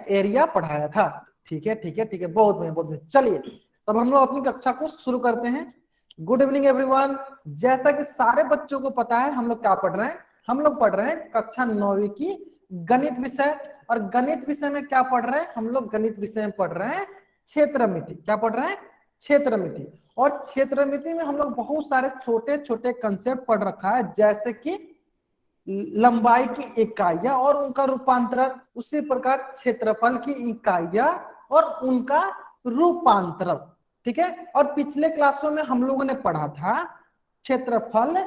Area पढ़ाया था। ठीक है ठीक है ठीक है, बहुत बढ़िया बहुत बढ़िया। चलिए तब हम लोग अपनी कक्षा को शुरू करते हैं। Good evening everyone. जैसा कि सारे बच्चों को पता है हम लोग क्या पढ़ रहे हैं, हम लोग पढ़ रहे हैं कक्षा 9वीं की गणित विषय। और गणित विषय में क्या पढ़ रहे हैं हम लोग, गणित विषय में पढ़ रहे हैं क्षेत्रमिति। क्या पढ़ रहे हैं? क्षेत्रमिति। और क्षेत्रमिति में हम लोग बहुत सारे छोटे छोटे कंसेप्ट पढ़ रखा है, जैसे कि लंबाई की इकाइयां और उनका रूपांतरण, उसी प्रकार क्षेत्रफल की इकाइयां और उनका रूपांतरण। ठीक है। और पिछले क्लासों में हम लोगों ने पढ़ा था क्षेत्रफल,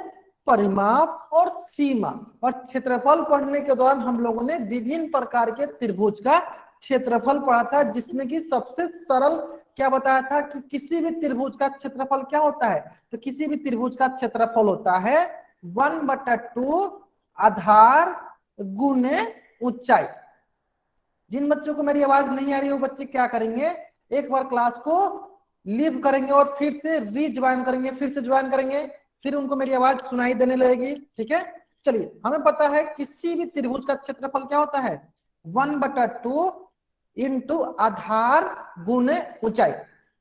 परिमाप और सीमा। और क्षेत्रफल पढ़ने के दौरान हम लोगों ने विभिन्न प्रकार के त्रिभुज का क्षेत्रफल पढ़ा था, जिसमें कि सबसे सरल क्या बताया था कि किसी भी त्रिभुज का क्षेत्रफल क्या होता है, तो किसी भी त्रिभुज का क्षेत्रफल होता है 1/2 आधार गुने ऊंचाई। जिन बच्चों को मेरी आवाज नहीं आ रही वो बच्चे क्या करेंगे, एक बार क्लास को लीव करेंगे और फिर से रीज्वाइन करेंगे, फिर से ज्वाइन करेंगे, फिर उनको मेरी आवाज सुनाई देने लगेगी। ठीक है। चलिए, हमें पता है किसी भी त्रिभुज का क्षेत्रफल क्या होता है 1/2 इंटू आधार गुने ऊंचाई।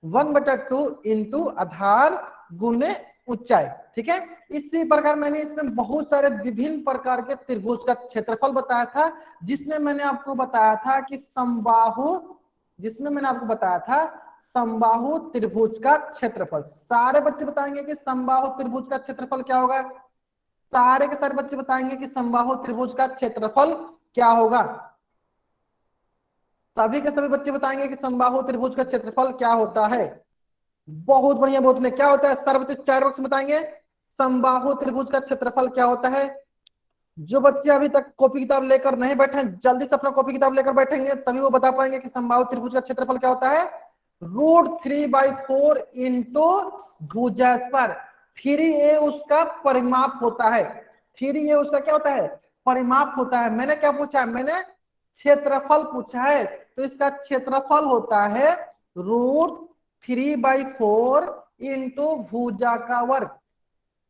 1/2 इंटू आधार गुने ऊंचाई। ठीक है। इसी प्रकार मैंने इसमें बहुत सारे विभिन्न प्रकार के त्रिभुज का क्षेत्रफल बताया था, जिसमें मैंने आपको बताया था कि समबाहु त्रिभुज का क्षेत्रफल। सारे बच्चे बताएंगे कि समबाहु त्रिभुज का क्षेत्रफल क्या होगा। सारे के सारे बच्चे बताएंगे कि समबाहु त्रिभुज का क्षेत्रफल क्या होगा। सभी के सभी बच्चे बताएंगे कि समबाहु त्रिभुज का क्षेत्रफल क्या होता है। बहुत बढ़िया बहुत बढ़िया। क्या होता है सर बच्चे 4 बक्स बताएंगे समबाहु त्रिभुज का क्षेत्रफल क्या होता है। जो बच्चे अभी तक कॉपी किताब लेकर नहीं बैठे हैं, जल्दी से अपना कॉपी किताब लेकर बैठेंगे, तभी वो बता पाएंगे कि समबाहु त्रिभुज का क्षेत्रफल क्या होता है। √3/4 इंटू भुजा पर 3a उसका परिमाप होता है। 3a उसका क्या होता है, परिमाप होता है। मैंने क्या पूछा है, मैंने क्षेत्रफल पूछा है, तो इसका क्षेत्रफल होता है √3/4 इंटू भुजा का वर्ग।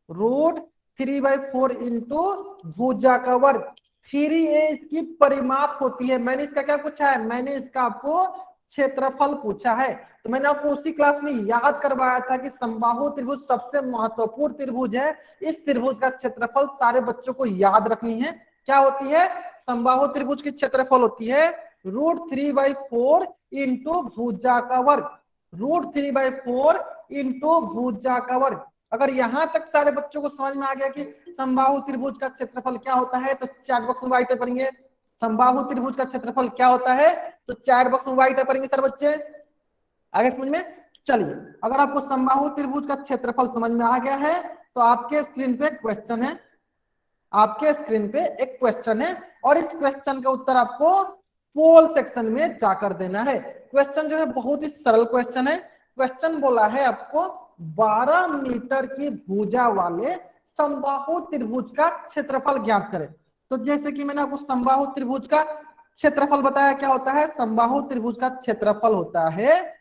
√3/4 इंटू भुजा का वर्ग। 3a इसकी परिमाप होती है। मैंने इसका क्या पूछा है, मैंने इसका आपको क्षेत्रफल पूछा है। तो मैंने आपको उसी क्लास में याद करवाया था कि समबाहु त्रिभुज सबसे महत्वपूर्ण त्रिभुज है। इस त्रिभुज का क्षेत्रफल सारे बच्चों को याद रखनी है। क्या होती है, समबाहु त्रिभुज की क्षेत्रफल होती है √3/4 इंटू भुजा का वर्ग। √3/4 इंटू भुजा का वर्ग। अगर यहां तक सारे बच्चों को समझ में आ गया कि समबाहु त्रिभुज का क्षेत्रफल क्या होता है, तो चैट बॉक्स में वाइट करेंगे समबाहु त्रिभुज का क्षेत्रफल क्या होता है, तो चैट बॉक्स में वाइट करेंगे सर बच्चे। आगे समझ में। चलिए, अगर आपको समबाहु त्रिभुज का क्षेत्रफल समझ में आ गया है तो आपके स्क्रीन पे क्वेश्चन है, आपके स्क्रीन पे एक क्वेश्चन है और इस क्वेश्चन का उत्तर आपको पोल सेक्शन में जाकर देना है। क्वेश्चन जो है बहुत ही सरल क्वेश्चन है। क्वेश्चन बोला है आपको 12 मीटर की भुजा वाले समबाहु त्रिभुज का क्षेत्रफल ज्ञात करें। तो जैसे कि मैंने आपको समबाहु त्रिभुज का क्षेत्रफल बताया, क्या होता है, समबाहु त्रिभुज का क्षेत्रफल होता है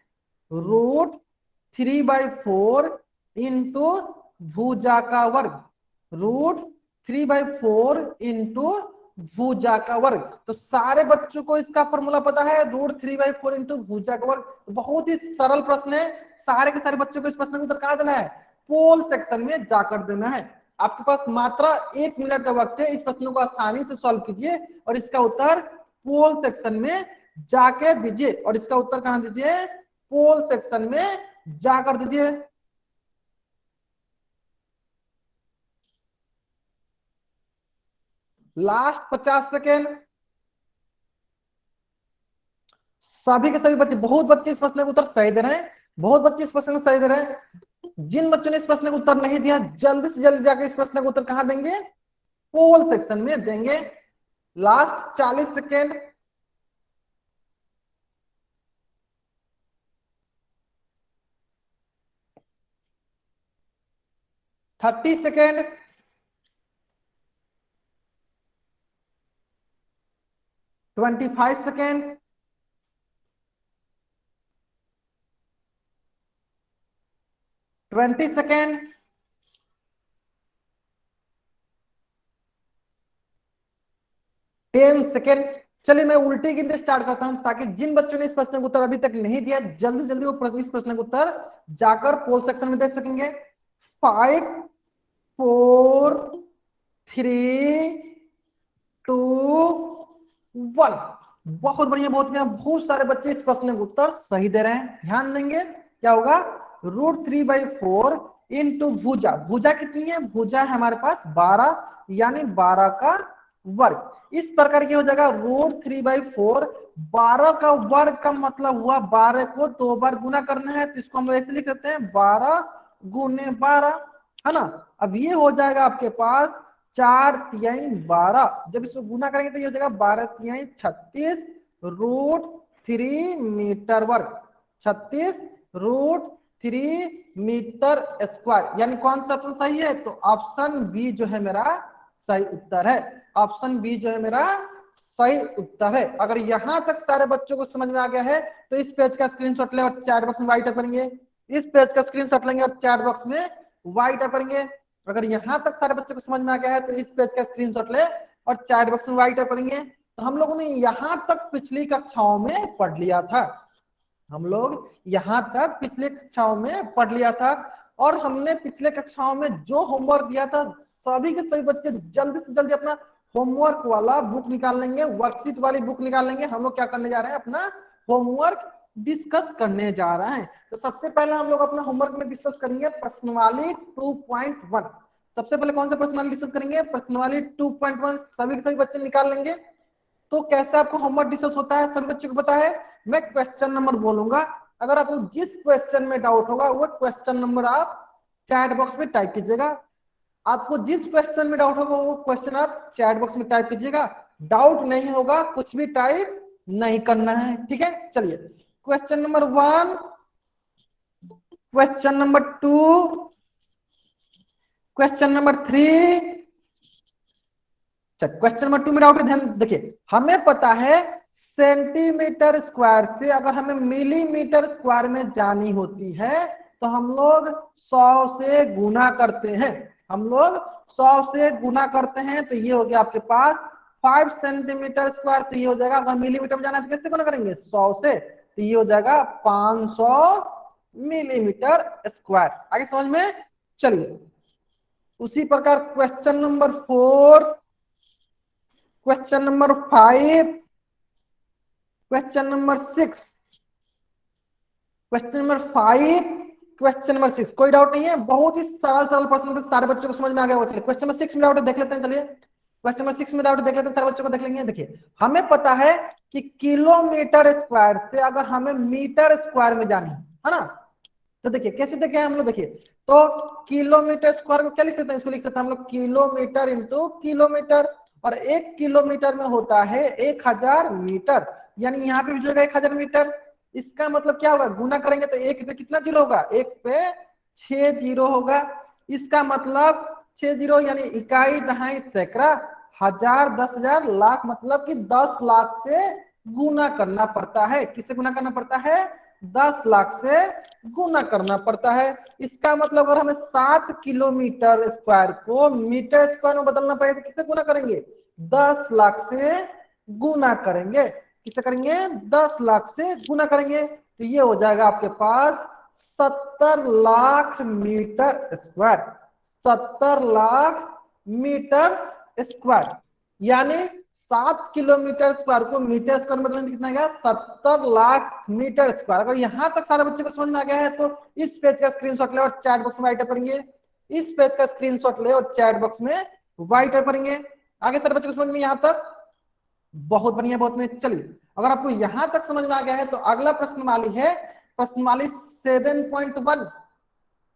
√3/4 इंटू भुजा का वर्ग। √3/4 इंटू भुजा का वर्ग। तो सारे बच्चों को इसका फॉर्मूला पता है √3/4 इंटू भुजा का वर्ग। बहुत ही सरल प्रश्न है। सारे के सारे बच्चों को इस प्रश्न का उत्तर कहां देना है, पोल सेक्शन में जाकर देना है। आपके पास मात्र 1 मिनट का वक्त है। इस प्रश्न को आसानी से सॉल्व कीजिए और इसका उत्तर पोल सेक्शन में जाके दीजिए। और इसका उत्तर कहां दीजिए, पोल सेक्शन में जाकर दीजिए। Last 50 second. सभी के सभी बच्चे, बहुत बच्चे इस प्रश्न का उत्तर सही दे रहे हैं, बहुत बच्चे इस प्रश्न को सही दे रहे हैं। जिन बच्चों ने इस प्रश्न का उत्तर नहीं दिया, जल्दी से जल्दी जाकर इस प्रश्न का उत्तर कहां देंगे, पोल सेक्शन में देंगे। Last 40 second. 30 second. 25 second. 20 second. 10 second. चलिए मैं उल्टी गिनती स्टार्ट करता हूं ताकि जिन बच्चों ने इस प्रश्न का उत्तर अभी तक नहीं दिया जल्दी जल्दी वो इस प्रश्न का उत्तर जाकर पोल सेक्शन में दे सकेंगे। 5 4 3 2 1। बहुत बढ़िया बहुत बढ़िया, बहुत सारे बच्चे इस प्रश्न का उत्तर सही दे रहे हैं। ध्यान देंगे क्या होगा, √3/4 इंटू भुजा। भुजा कितनी है, भुजा है हमारे पास 12 यानी 12 का वर्ग। इस प्रकार की हो जाएगा √3/4। 12 का वर्ग का मतलब हुआ 12 को 2 बार गुना करना है, तो इसको हम ऐसे लिख सकते हैं 12 गुने 12, है ना। अब ये हो जाएगा आपके पास 4×3 = 12। जब इसको गुना करेंगे तो ये हो जाएगा 12×3 = 36 √3 m²। 36 √3 m², यानी कौन सा ऑप्शन सही है, तो ऑप्शन बी जो है मेरा सही उत्तर है। ऑप्शन बी जो है मेरा सही उत्तर है। अगर यहां तक सारे बच्चों को समझ में आ गया है तो इस पेज का स्क्रीनशॉट ले और चैट बॉक्स में वाइट करेंगे। इस पेज का स्क्रीनशॉट लेंगे और चैट बॉक्स में वाइट करेंगे। अगर यहां तक सारे बच्चों को समझ में आ गया है तो इस पेज का स्क्रीनशॉट ले और चैट बॉक्स में वाइट करेंगे। तो हम लोगों ने यहां तक पिछली कक्षाओं में पढ़ लिया था, हम लोग यहां तक पिछले कक्षाओं में पढ़ लिया था। और हमने पिछले कक्षाओं में जो होमवर्क दिया था सभी के सभी बच्चे जल्दी से जल्दी अपना होमवर्क वाला बुक निकाल लेंगे, वर्कशीट वाली बुक निकाल लेंगे। हम लोग क्या करने जा रहे हैं, अपना होमवर्क डिस्कस करने जा रहे हैं। तो सबसे पहले हम लोग अपना होमवर्क में डिस्कस करेंगे प्रश्नावली 2.1। सबसे पहले कौन सा प्रश्नावली डिस्कस करेंगे, प्रश्नावली 2.1। सभी के सभी बच्चे निकाल लेंगे। तो कैसे आपको होमवर्क डिस्कस होता है सभी बच्चों को पता है। मैं क्वेश्चन नंबर बोलूंगा, अगर आपको जिस क्वेश्चन में डाउट होगा वो क्वेश्चन नंबर आप चैट बॉक्स में टाइप कीजिएगा। आपको जिस क्वेश्चन में डाउट होगा वो क्वेश्चन आप चैट बॉक्स में टाइप कीजिएगा। डाउट नहीं होगा कुछ भी टाइप नहीं करना है, ठीक है। चलिए question number 1, question number 2, question number 3। Question number 2 में डाउट है, ध्यान देखिए। हमें पता है सेंटीमीटर स्क्वायर से अगर हमें मिलीमीटर स्क्वायर में जानी होती है तो हम लोग 100 से गुना करते हैं। हम लोग 100 से गुना करते हैं, तो ये हो गया आपके पास 5 सेंटीमीटर स्क्वायर। तो ये हो जाएगा, अगर मिलीमीटर में जाना है तो कैसे गुना करेंगे, 100 से, तो ये हो जाएगा 500 मिलीमीटर स्क्वायर। आगे समझ में। चलिए उसी प्रकार question number 4, question number 5, question number 6, question number 5, question number 6। कोई डाउट नहीं है, बहुत ही सरल सरल प्रश्न सारे बच्चों को समझ में आ गया होगा। क्वेश्चन नंबर 6 में डाउट देख लेते हैं। चलिए क्वेश्चन नंबर 6 में डाउट देख लेते हैं, सारे बच्चों को देख लेंगे। देखिए हमें पता है कि किलोमीटर स्क्वायर से अगर हमें मीटर स्क्वायर में जानी है ना, तो देखिए कैसे देखे हम लोग। देखिए तो किलोमीटर स्क्वायर को क्या लिख सकते हैं, इसको लिख सकते हैं हम लोग किलोमीटर इंटू किलोमीटर। और 1 किलोमीटर में होता है 1000 मीटर, यानी यहाँ पे भी जो 1000 मीटर। इसका मतलब क्या होगा, गुना करेंगे तो 1 पे कितना जीरो होगा, 1 पे 6 जीरो होगा। इसका मतलब 6 जीरो यानी इकाई, दहाई, सैकड़ा, हजार, 10,000, लाख, मतलब कि 10 लाख से गुना करना पड़ता है। किससे गुना करना पड़ता है, 10 लाख से गुना करना पड़ता है। इसका मतलब अगर हमें 7 किलोमीटर स्क्वायर को मीटर स्क्वायर में बदलना पड़े तो किससे गुना करेंगे, 10 लाख से गुना करेंगे। किससे करेंगे, 10 लाख से गुना करेंगे। तो ये हो जाएगा आपके पास 70 lakh metre square. 70 lakh metre square, यानी 7 किलोमीटर स्क्वायर को मीटर स्क्वायर में बदलने कितना गया, 70 लाख मीटर स्क्वायर। अगर यहां तक सारे बच्चों को समझ में आ गया है तो इस पेज का स्क्रीनशॉट ले और चैट बॉक्स में वाइट करेंगे। इस पेज का स्क्रीनशॉट ले और चैट बॉक्स में वाइट करेंगे। आगे सारे बच्चों को समझ में यहां तक, बहुत बढ़िया बहुत बढ़िया। चलिए अगर आपको यहां तक समझ में आ गया है तो अगला प्रश्नमाली है प्रश्नमाली 7.1।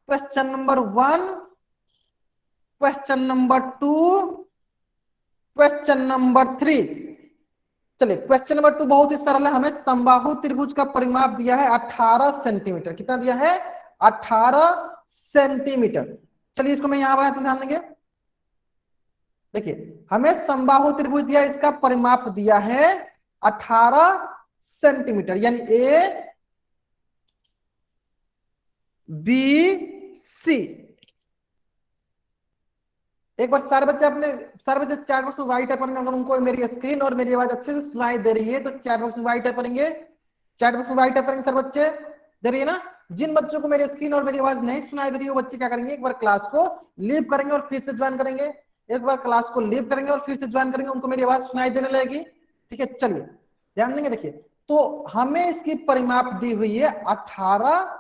Question number 1, question number 2, question number 3। चलिए क्वेश्चन नंबर 2 बहुत ही सरल है। हमें समबाहु त्रिभुज का परिमाप दिया है 18 सेंटीमीटर। कितना दिया है, 18 सेंटीमीटर। चलिए इसको मैं यहां बनाया तो ध्यान देंगे। देखिए हमें समबाहु त्रिभुज दिया, इसका परिमाप दिया है 18 सेंटीमीटर, यानी ए बी सी। एक बार सारे बच्चे चैट बॉक्स में वाइट टाइप करेंगे। अगर उनको मेरी स्क्रीन और मेरी आवाज अच्छे से सुनाई दे रही है तो चैट बॉक्स में वाइट टाइप करेंगे। चैट बॉक्स में वाइट टाइप करेंगे सर बच्चे, दे रही है ना। जिन बच्चों को मेरी स्क्रीन और मेरी आवाज नहीं सुनाई दे रही है वो बच्चे क्या करेंगे, एक बार क्लास को लीव करेंगे और फिर से ज्वाइन करेंगे। एक बार क्लास को लीव करेंगे और फिर से ज्वाइन करेंगे, उनको मेरी आवाज सुनाई देने लगेगी। ठीक है, चलिए ध्यान देंगे। देखिए, तो हमें इसकी परिमाप दी हुई है 18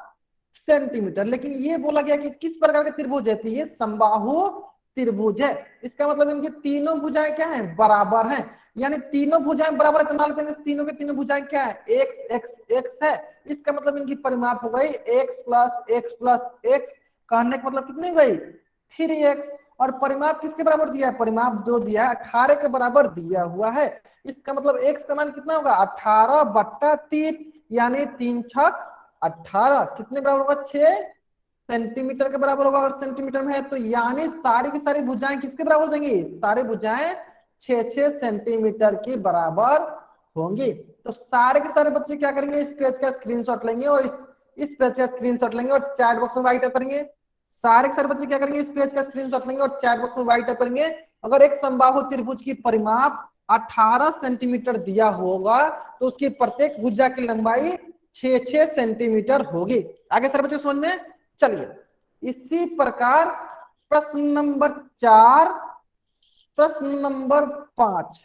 सेंटीमीटर, लेकिन ये बोला गया कि किस प्रकार के त्रिभुज है, तो ये समबाहु त्रिभुज है। इसका मतलब इनकी तीनों भुजाएं क्या हैं, बराबर हैं। यानी तीनों भुजाएं बराबर है तो मान लेते हैं तीनों के तीनों भुजाएं क्या है, एक्स एक्स एक्स है। इसका मतलब इनकी परिमाप हो गई एक्स प्लस एक्स, कहने का मतलब कितनी हो गई 3x। और परिमाप किसके बराबर दिया है, परिमाप जो दिया है 18 के बराबर दिया हुआ है। इसका मतलब x का मान कितना होगा 18/3, यानी 3 छक 18 कितने बराबर होगा 6 सेंटीमीटर के बराबर होगा। अगर सेंटीमीटर में है तो यानी सारी की सारी भुजाएं किसके बराबर हो जाएंगी, सारी भुजाएं 6 सेंटीमीटर के बराबर होंगी। तो सारे के सारे बच्चे क्या करेंगे, इस पेज का स्क्रीनशॉट लेंगे और इस पेज का स्क्रीनशॉट लेंगे और चैट बॉक्स में वाइट करेंगे। सारे के सारे बच्चे क्या करेंगे, इस पेज का स्क्रीनशॉट लेंगे और चैट बॉक्स में वाइट करेंगे। अगर एक समबाहु त्रिभुज की परिमाप 18 सेंटीमीटर दिया होगा तो उसकी प्रत्येक भुजा की लंबाई 6 सेंटीमीटर होगी। आगे सर बच्चों समझ में, चलिए इसी प्रकार प्रश्न नंबर 4, प्रश्न नंबर 5,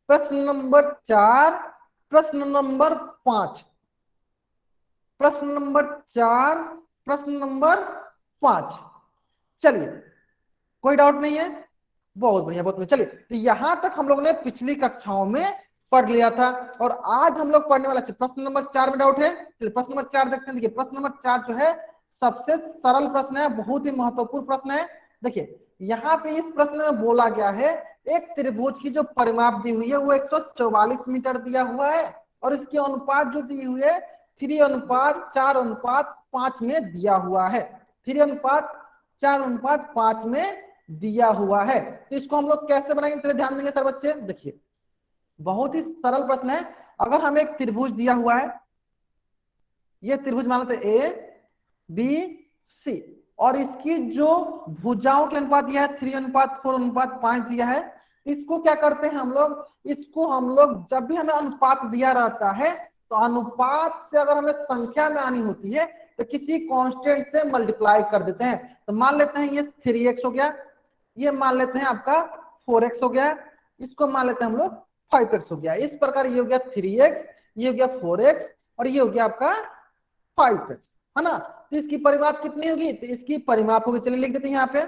प्रश्न नंबर 4, प्रश्न नंबर 5, प्रश्न नंबर 4, प्रश्न नंबर 5। चलिए कोई डाउट नहीं है, बहुत बढ़िया बहुत बढ़िया। चलिए तो यहां तक हम लोग ने पिछली कक्षाओं में पढ़ लिया था और आज हम लोग पढ़ने वाला प्रश्न नंबर 4 में डाउट है। चलिए प्रश्न नंबर 4 देखते हैं। देखिए प्रश्न नंबर 4 जो है सबसे सरल प्रश्न है, बहुत ही महत्वपूर्ण प्रश्न है। देखिए यहाँ पे इस प्रश्न में बोला गया है एक त्रिभुज की जो परिमाप दी हुई है वो 144 मीटर दिया हुआ है और इसके अनुपात जो दी हुई है 3:4:5 में दिया हुआ है। 3:4:5 में दिया हुआ है। तो इसको हम लोग कैसे बनाएंगे, चलिए ध्यान देंगे सर बच्चे। देखिए बहुत ही सरल प्रश्न है। अगर हमें एक त्रिभुज दिया हुआ है, ये त्रिभुज मान लेते ए बी सी और इसकी जो भुजाओं के अनुपात दिया है 3:4:5 दिया है। इसको क्या करते हैं हम लोग, इसको हम लोग जब भी हमें अनुपात दिया रहता है तो अनुपात से अगर हमें संख्या में आनी होती है तो किसी कांस्टेंट से मल्टीप्लाई कर देते हैं। तो मान लेते हैं ये 3x हो गया, ये मान लेते हैं आपका 4x हो गया, इसको मान लेते हैं हम लोग 5x हो गया। इस प्रकार ये हो गया 3x, ये हो गया 4x और ये हो गया आपका 5x, है ना। तो इसकी परिमाप कितनी होगी, तो इसकी परिमाप होगी, चलिए लिख देते हैं यहाँ पे,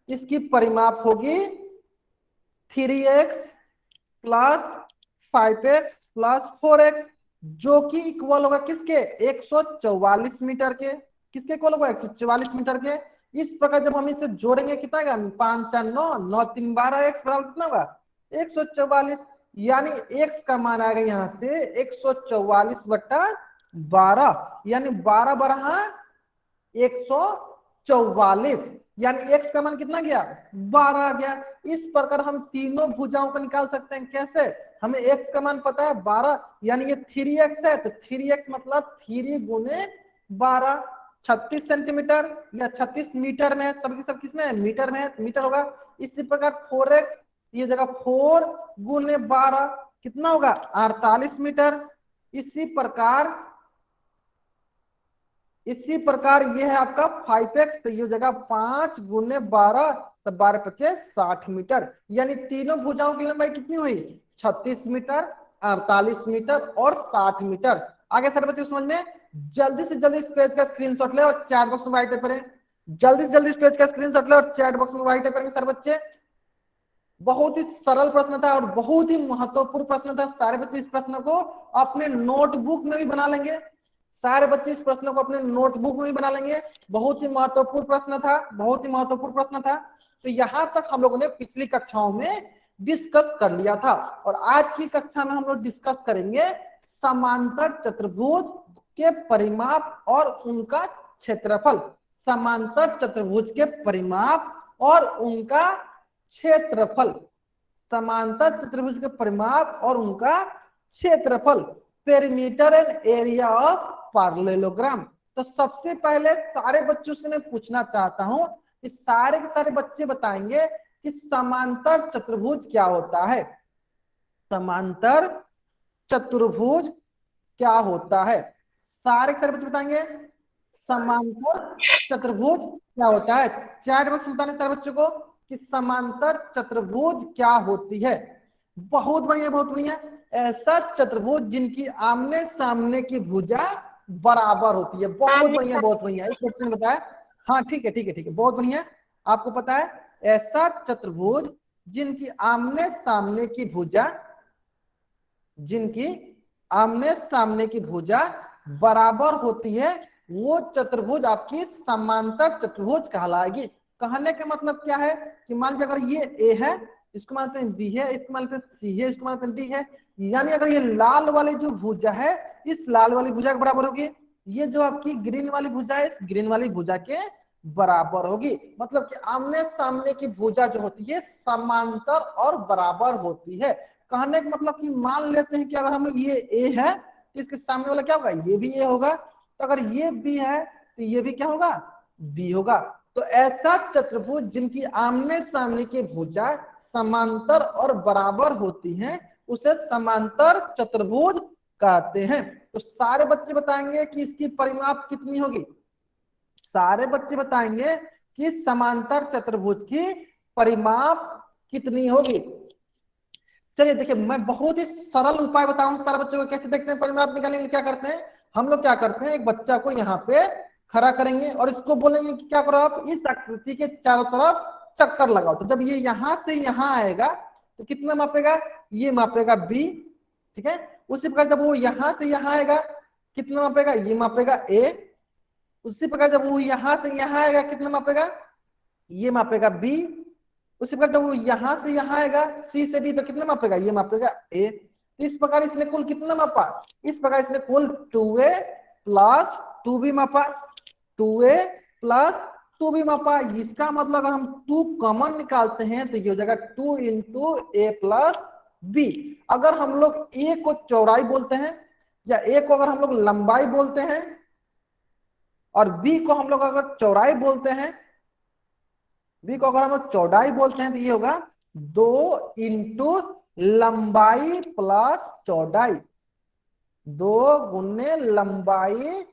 इसकी परिमाप होगी 3x plus 5x plus 4x जो कि इक्वल होगा किसके 144 मीटर के। किसके इक्वल होगा 144 मीटर के। इस प्रकार जब हम इसे जोड़ेंगे कितना होगा 5 4 9 9 3 12 x बराबर कितना होगा 144, यानी x का मान आएगा यहाँ से 144/12, यानी 12 144, यानी x का मान कितना गया 12 आ गया। इस प्रकार हम तीनों भुजाओं को निकाल सकते हैं। कैसे, हमें x का मान पता है 12, यानी ये 3x है तो 3x मतलब 3 गुने 12 36 सेंटीमीटर या 36 मीटर में है, सबकी सब किसमें है मीटर में है, मीटर होगा। इसी प्रकार 4x ये जगह 4 गुने 12 कितना होगा 48 मीटर। इसी प्रकार ये है आपका 5x, तो ये जगह 5 गुने 12 तो 12×5 60 मीटर, यानी तीनों भुजाओं की लंबाई कितनी हुई 36 मीटर 48 मीटर और 60 मीटर। आगे सर बच्चे समझ में, जल्दी से जल्दी इस पेज का स्क्रीनशॉट ले और चैट बॉक्स में वाइट करें। जल्दी से जल्दी इस पेज का स्क्रीनशॉट ले और चैट बॉक्स में वाइट करेंगे सर बच्चे। बहुत ही सरल प्रश्न था और बहुत ही महत्वपूर्ण प्रश्न था। सारे बच्चे इस प्रश्न को अपने नोटबुक में भी बना लेंगे, सारे बच्चे इस प्रश्न को अपने नोटबुक में भी बना लेंगे। बहुत ही महत्वपूर्ण प्रश्न था, बहुत ही महत्वपूर्ण प्रश्न था। तो यहां तक हम लोगों ने पिछली कक्षाओं में डिस्कस कर लिया था और आज की कक्षा में हम लोग डिस्कस करेंगे समांतर चतुर्भुज के परिमाप और उनका क्षेत्रफल। समांतर चतुर्भुज के परिमाप और उनका क्षेत्रफल, समांतर चतुर्भुज के परिमाप और उनका क्षेत्रफल, perimeter and area of parallelogram. तो सबसे पहले सारे बच्चों से मैं पूछना चाहता हूं कि सारे के सारे बच्चे बताएंगे कि समांतर चतुर्भुज क्या होता है। समांतर चतुर्भुज क्या होता है, सारे के सारे बच्चे बताएंगे समांतर चतुर्भुज क्या होता है। चैट बॉक्स में बताने सारे बच्चों को कि समांतर चतुर्भुज क्या होती है। बहुत बढ़िया बहुत बढ़िया। ऐसा चतुर्भुज जिनकी आमने सामने की भुजा बराबर होती है। बहुत बढ़िया बहुत बढ़िया, इस बच्चे ने बताया। हाँ ठीक है ठीक है ठीक है, बहुत बढ़िया। आपको पता है ऐसा चतुर्भुज जिनकी आमने सामने की भुजा, जिनकी आमने सामने की भुजा बराबर होती है, वो चतुर्भुज आपकी समांतर चतुर्भुज कहलाएगी। कहने का मतलब क्या है कि मान लीजिए अगर ये ए है, इसको मानते हैं बी है, इसको मानते हैं सी है, इसको मानते हैं डी है, यानी अगर ये लाल वाली जो भुजा है इस लाल वाली भुजा के बराबर होगी, ये जो आपकी ग्रीन वाली भुजा है इस ग्रीन वाली भुजा के बराबर होगी। मतलब कि आमने सामने की भुजा जो होती है समांतर और बराबर होती है। कहने का मतलब कि मान लेते हैं कि अगर हम ये ए है तो इसके सामने वाला क्या होगा, ये भी ए होगा, तो अगर ये बी है तो ये भी क्या होगा, बी होगा। तो ऐसा चतुर्भुज जिनकी आमने सामने की भुजा समांतर और बराबर होती हैं उसे समांतर चतुर्भुज कहते हैं। तो सारे बच्चे बताएंगे कि इसकी परिमाप कितनी होगी। सारे बच्चे बताएंगे कि समांतर चतुर्भुज की परिमाप कितनी होगी। चलिए देखिए, मैं बहुत ही सरल उपाय बताऊं सारे बच्चों को कैसे देखते हैं परिमाप निकालने के लिए। क्या करते हैं हम लोग, क्या करते हैं एक बच्चा को यहाँ पे खड़ा करेंगे और इसको बोलेंगे कि क्या करो आप इस आकृति के चारों तरफ चक्कर लगाओ। तो जब ये यहाँ से यहाँ आएगा तो कितना मापेगा, ये मापेगा बी, ठीक है। उसी प्रकार जब वो यहाँ से यहाँ आएगा कितना मापेगा, ये मापेगा ए। उसी प्रकार जब वो यहाँ से यहाँ आएगा कितना मापेगा, ये मापेगा बी। उसी प्रकार जब वो यहां से यहां आएगा सी से डी तो कितना मापेगा, ये मापेगा ए। इस प्रकार इसने कुल कितना मापा, इस प्रकार इसने कुल 2a प्लस 2b मापा, 2a प्लस 2b मापा। इसका मतलब अगर हम 2 कॉमन निकालते हैं तो ये हो जाएगा 2 इंटू ए प्लस बी। अगर हम लोग ए को चौड़ाई बोलते हैं या ए को अगर हम लोग लंबाई बोलते हैं और बी को हम लोग अगर चौड़ाई बोलते हैं, बी को अगर हम लोग चौड़ाई बोलते हैं तो ये होगा 2 इंटू लंबाई प्लस चौड़ाई, 2 गुने लंबाई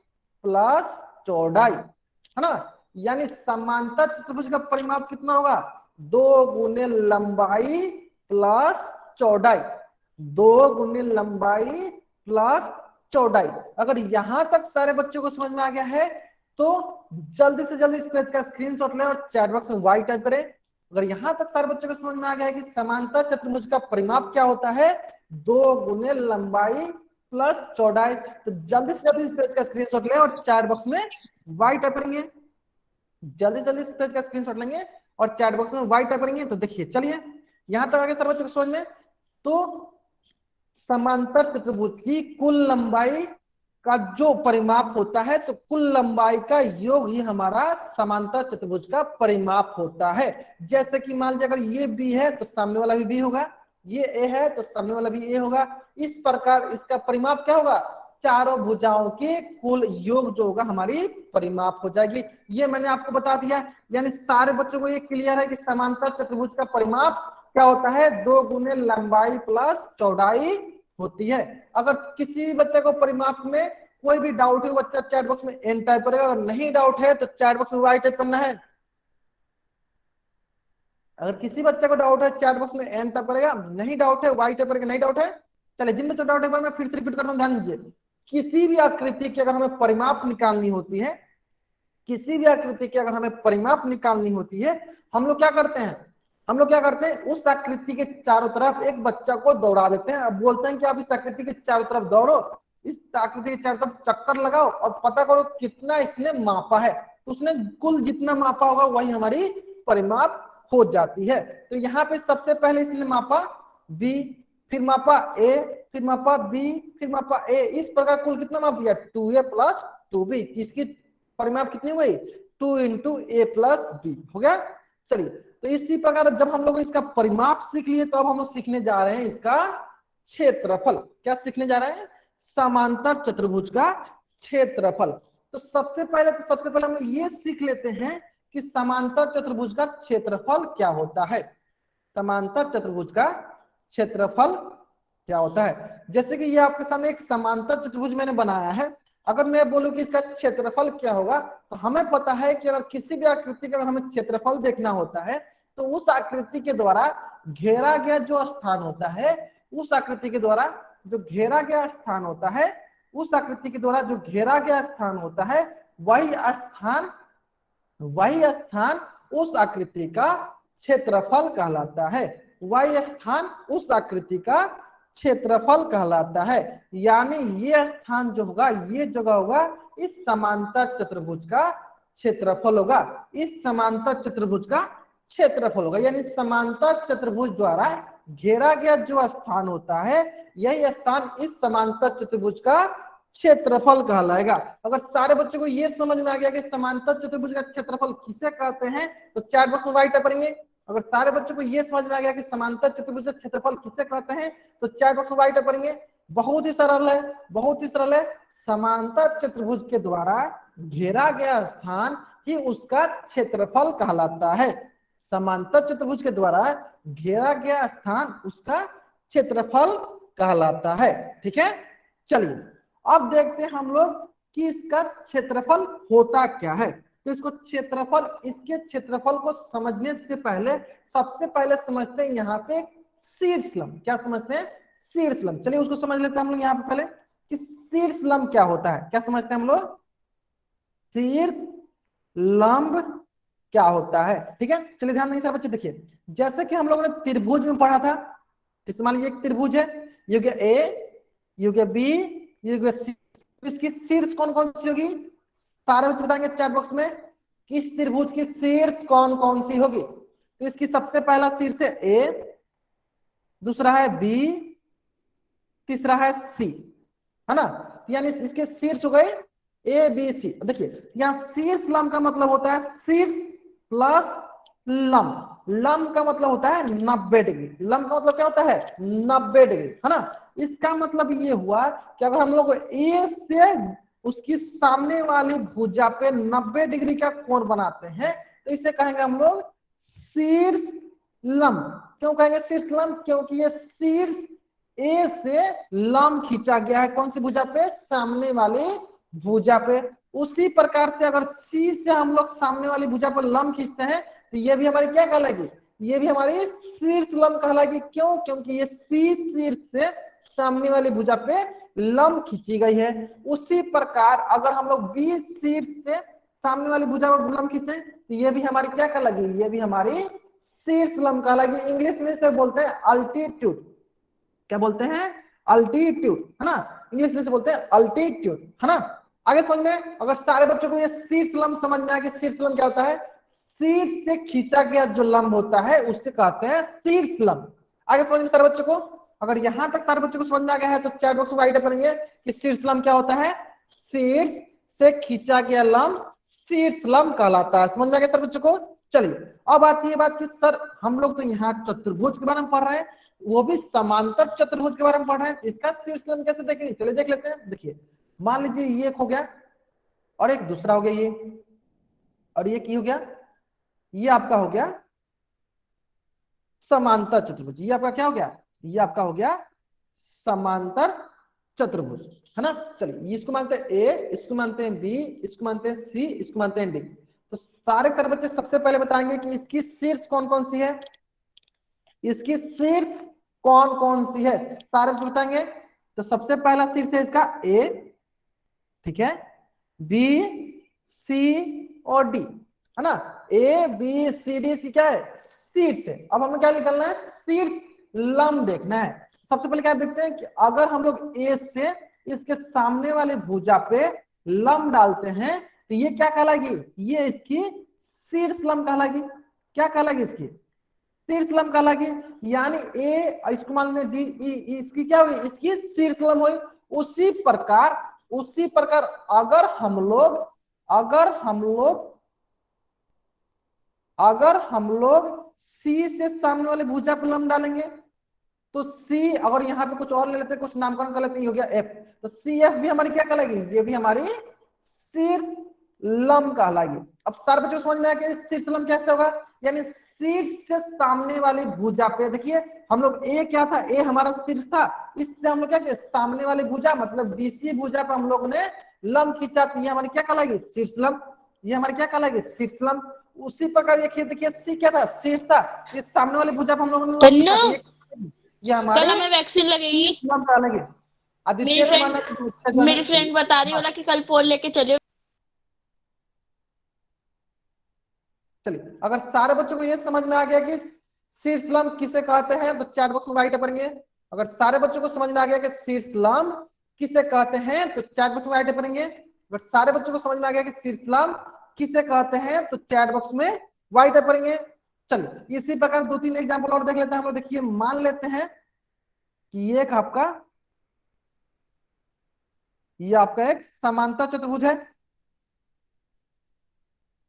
प्लस चौड़ाई, है ना। यानी समांतर चतुर्भुज का परिमाप कितना होगा, 2 गुने लंबाई प्लस चौड़ाई, 2 गुने लंबाई प्लस चौड़ाई। अगर यहां तक सारे बच्चों को समझ में आ गया है तो जल्दी से जल्दी इस पेज का स्क्रीनशॉट लें और चैट बॉक्स में वाई टाइप करें। अगर यहां तक सारे बच्चों को समझ में आ गया है कि समांतर चतुर्भुज का परिमाप क्या होता है, 2 गुने लंबाई प्लस चौड़ाई, तो जल्दी से जल्दी इस पेज का स्क्रीनशॉट लें और चैट बॉक्स में वाई टाइप करेंगे। जल्दी जल्दी इस पेज का स्क्रीनशॉट लेंगे और चैट बॉक्स में वाई टाइप करेंगे। तो देखिए चलिए यहां तक आगे सारे बच्चों को समझ में, तो समांतर चतुर्भुज की कुल लंबाई का जो परिमाप होता है तो कुल लंबाई का योग ही हमारा समांतर चतुर्भुज का परिमाप होता है। जैसे कि मान लीजिए अगर ये बी है तो सामने वाला भी बी होगा, ये ए है तो सामने वाला भी ए होगा। इस प्रकार इसका परिमाप क्या होगा, चारों भुजाओं के कुल योग जो होगा हमारी परिमाप हो जाएगी। ये मैंने आपको बता दिया, यानी सारे बच्चों को ये क्लियर है कि समांतर चतुर्भुज का परिमाप क्या होता है, 2 गुने लंबाई प्लस चौड़ाई होती है। अगर किसी बच्चे को परिमाप में कोई भी डाउट है बच्चा चैट बॉक्स में एन टाइप करेगा, अगर नहीं डाउट है तो चैट बॉक्स में वाई टाइप करना है। अगर किसी बच्चे को डाउट है चैट बॉक्स में एन टाइप करेगा, नहीं डाउट है वाई टाइप करेगा, नहीं डाउट है। चलिए जिन बच्चों डाउट है मैं फिर से रिपीट करता हूं, ध्यान दीजिए। किसी भी आकृति की अगर हमें परिमाप निकालनी होती है, किसी भी आकृति की अगर हमें परिमाप निकालनी होती है, हम लोग क्या करते हैं, हम लोग क्या करते हैं उस आकृति के चारों तरफ एक बच्चा को दौड़ा देते हैं। अब बोलते हैं कि आप इस आकृति के चारों तरफ दौड़ो, इस आकृति के चारों तरफ चक्कर लगाओ और पता करो कितना इसने मापा है। तो उसने कुल जितना मापा होगा वही हमारी परिमाप हो जाती है। तो यहाँ पे सबसे पहले इसने मापा बी, फिर मापा ए, फिर मापा बी, फिर मापा ए। इस प्रकार कुल कितना माप दिया, 2a प्लस 2b। इसकी परिमाप कितनी हुई, 2 इंटू ए प्लस बी हो गया। चलिए तो इसी प्रकार जब हम लोग इसका परिमाप सीख लिए तो अब हम लोग सीखने जा रहे हैं इसका क्षेत्रफल। क्या सीखने जा रहे हैं, समांतर चतुर्भुज का क्षेत्रफल। तो सबसे पहले हम लोग ये सीख लेते हैं कि समांतर चतुर्भुज का क्षेत्रफल क्या होता है। समांतर चतुर्भुज का क्षेत्रफल क्या होता है। जैसे कि ये आपके सामने एक समांतर चतुर्भुज मैंने बनाया है, अगर मैं बोलूं कि इसका क्षेत्रफल क्या होगा, तो हमें पता है कि अगर किसी भी आकृति का अगर हमें क्षेत्रफल देखना होता है तो उस आकृति के द्वारा घेरा गया जो स्थान होता है, उस आकृति के द्वारा जो घेरा गया स्थान होता है, उस आकृति के द्वारा जो घेरा गया स्थान होता है, वही स्थान उस आकृति का क्षेत्रफल कहलाता है। वही स्थान उस आकृति का क्षेत्रफल कहलाता है। यानी ये स्थान जो होगा, ये जगह होगा, इस समांतर चतुर्भुज का क्षेत्रफल होगा। इस समांतर चतुर्भुज का क्षेत्रफल होगा, यानी समांतर चतुर्भुज द्वारा घेरा गया जो स्थान होता है, यही स्थान इस समांतर चतुर्भुज का क्षेत्रफल कहलाएगा। अगर सारे बच्चों को ये समझ में आ गया कि समांतर चतुर्भुज का क्षेत्रफल किसे कहते हैं, तो चैट बॉक्स में राइट करेंगे। अगर सारे बच्चों को ये समझ में आ गया कि समांतर चतुर्भुज का क्षेत्रफल किसे कहते हैं, तो चैट बॉक्स में राइट करेंगे। बहुत ही सरल है, बहुत ही सरल है। समांतर चतुर्भुज के द्वारा घेरा गया स्थान ही उसका क्षेत्रफल कहलाता है। समांतर चतुर्भुज के द्वारा घेरा गया स्थान उसका क्षेत्रफल कहलाता है। ठीक है, चलिए अब देखते हैं हम लोग कि इसका क्षेत्रफल होता क्या है। तो इसको क्षेत्रफल, इसके क्षेत्रफल को समझने से पहले सबसे पहले समझते हैं यहाँ पे शीर्षलंब। क्या समझते हैं? शीर्षलंब। चलिए उसको समझ लेते हैं हम लोग यहाँ पे पहले कि शीर्षलंब क्या होता है। क्या समझते हैं हम लोग? शीर्षलंब क्या होता है। ठीक है, चलिए ध्यान देंगे सारे बच्चे। देखिए, जैसे कि हम लोगों ने त्रिभुज में पढ़ा था, तो मान लीजिए एक त्रिभुज है, ये हो गया ए, ये हो गया बी, ये हो गया सी। इसकी शीर्ष कौन कौन सी होगी? सारे बच्चे बताएंगे चैट बॉक्स में कि इस त्रिभुज की शीर्ष कौन कौन सी होगी। तो इसकी सबसे पहला शीर्ष है ए, दूसरा है बी, तीसरा है सी, है ना। यानी इसके शीर्ष हो गए ए बी सी। देखिए यहाँ शीर्ष लंब का मतलब होता है शीर्ष प्लस लंब। लंब का मतलब होता है 90 डिग्री। लंब का मतलब क्या होता है? 90 डिग्री, है ना। इसका मतलब ये हुआ कि अगर हम लोग ए से उसकी सामने वाली भुजा पे 90 डिग्री का कोण बनाते हैं, तो इसे कहेंगे हम लोग शीर्ष लंब। क्यों कहेंगे शीर्ष लंब? क्योंकि ये शीर्ष ए से लंब खींचा गया है। कौन सी भुजा पे? सामने वाली भुजा पे। उसी प्रकार से अगर सी से हम लोग सामने वाली भुजा पर लंब खींचते हैं, तो ये भी हमारी क्या कहलाएगी? ये भी हमारी शीर्ष लंब कहलाएगी। क्यों? क्योंकि ये सी शीर्ष से सामने वाली भुजा पे लंब खींची गई है। उसी प्रकार अगर हम लोग बी शीर्ष से सामने वाली भुजा पर लंब खींचे, तो ये भी हमारी क्या कहलाएगी? ये भी हमारी शीर्ष लंब कहलाएगी। इंग्लिश में इसे बोलते हैं अल्टीट्यूड। क्या बोलते हैं? अल्टीट्यूड, है ना। इंग्लिश में से बोलते हैं अल्टीट्यूड, है ना। आगे समझ में, अगर सारे बच्चों को ये शीर्ष लंब समझ में आ गया, शीर्ष लंब क्या होता है? शीर्ष से खींचा गया जो लंब होता है उससे कहते हैं शीर्ष लंब। आगे समझ में सारे बच्चों को? अगर यहां तक सारे बच्चों को समझ में आ गया है तो चैट बॉक्स में राइट करेंगे कि शीर्ष लंब क्या होता है? शीर्ष से खींचा गया लंब शीर्ष लंब कहलाता है। समझ में आ गया सारे बच्चों को? चलिए अब आती है बात कि सर हम लोग तो यहाँ चतुर्भुज के बारे में पढ़ रहे हैं, वो भी समांतर चतुर्भुज के बारे में पढ़ रहे हैं, इसका शीर्षलंब कैसे देखेंगे? चलिए देख लेते हैं। देखिए मान लीजिए ये एक हो गया और एक दूसरा हो गया ये, और ये की हो गया, ये आपका हो गया समांतर चतुर्भुज। ये आपका क्या हो गया? ये आपका हो गया समांतर चतुर्भुज, है ना। चलिए इसको मानते हैं ए, इसको मानते हैं बी, इसको मानते हैं सी, इसको मानते हैं डी। तो सारे सारे बच्चे सबसे पहले बताएंगे कि इसकी शीर्ष कौन कौन सी है। इसकी शीर्ष कौन कौन सी है सारे बताएंगे। तो सबसे पहला शीर्ष है इसका ए, ठीक है, बी सी और डी, है ना। A B C D C क्या है? शीर्ष है। अब हमें क्या निकालना है? शीर्ष लंब देखना है। सबसे पहले क्या देखते हैं कि अगर हम लोग ए से इसके सामने वाले भुजा पे लंब डालते हैं तो ये क्या कहलाएगी? ये इसकी शीर्ष लंब कहलाएगी। क्या कहलाएगी? इसकी शीर्ष लंब कहलाएगी। यानी ए, इसको मान लें डी, ई, इसकी क्या होगी? इसकी शीर्ष लंब होगी। उसी प्रकार अगर हम लोग सी से सामने वाले भुजा पर लंब डालेंगे तो सी, अगर यहाँ पे कुछ और ले लेते हैं, कुछ नामकरण कर लेते हैं, हो गया एफ, तो सी एफ भी हमारी क्या कहलाएगी? ये भी हमारी शीर्ष लंब कहलाएगी। अब सारे बच्चों को समझ में आया कि शीर्ष लंब कैसे होगा? यानी शीर्ष से सामने वाली भुजा पे, देखिए हम लोग ए क्या था, ए हमारा शीर्ष था, इससे हम लोग क्या किए, सामने वाली भुजा मतलब बीसी भुजा पे हम लोग ने लंब खींचा, तो ये हमारी क्या कहलाएगी, शीर्ष लंब, ये हमारी क्या कहलाएगी, शीर्ष लंब। उसी प्रकार देखिए, देखिए सी क्या था, शीर्ष था, इस सामने वाली भुजा पे हम लोगों ने लंब खींचा, तो ये कल हमारे हमें वैक्सीन लगेगी। शीर्ष लंब कहलाएगी। मेरी आदित्य ने फ्रेंड माना कि दूसरे जन मेरी फ्रेंड बता रही हाँ, होला कि कल पोल लेके चलियो। चलिए अगर सारे बच्चों को ये समझ में आ गया कि शीर्ष लंब किसे कहते हैं, तो चैट बॉक्स में राइट करेंगे। अगर सारे बच्चों को समझ में आ गया कि शीर्ष लंब किसे कहते हैं, तो चैट बॉक्स में राइट करेंगे। अगर सारे बच्चों को समझ में आ गया कि शीर्ष लंब किसे कहते हैं, तो चैट बॉक्स में राइट करेंगे। चलिए इसी प्रकार दो तीन एग्जाम्पल और देख लेते हैं हम लोग। देखिए मान लेते हैं कि ये आपका एक समांतर चतुर्भुज है,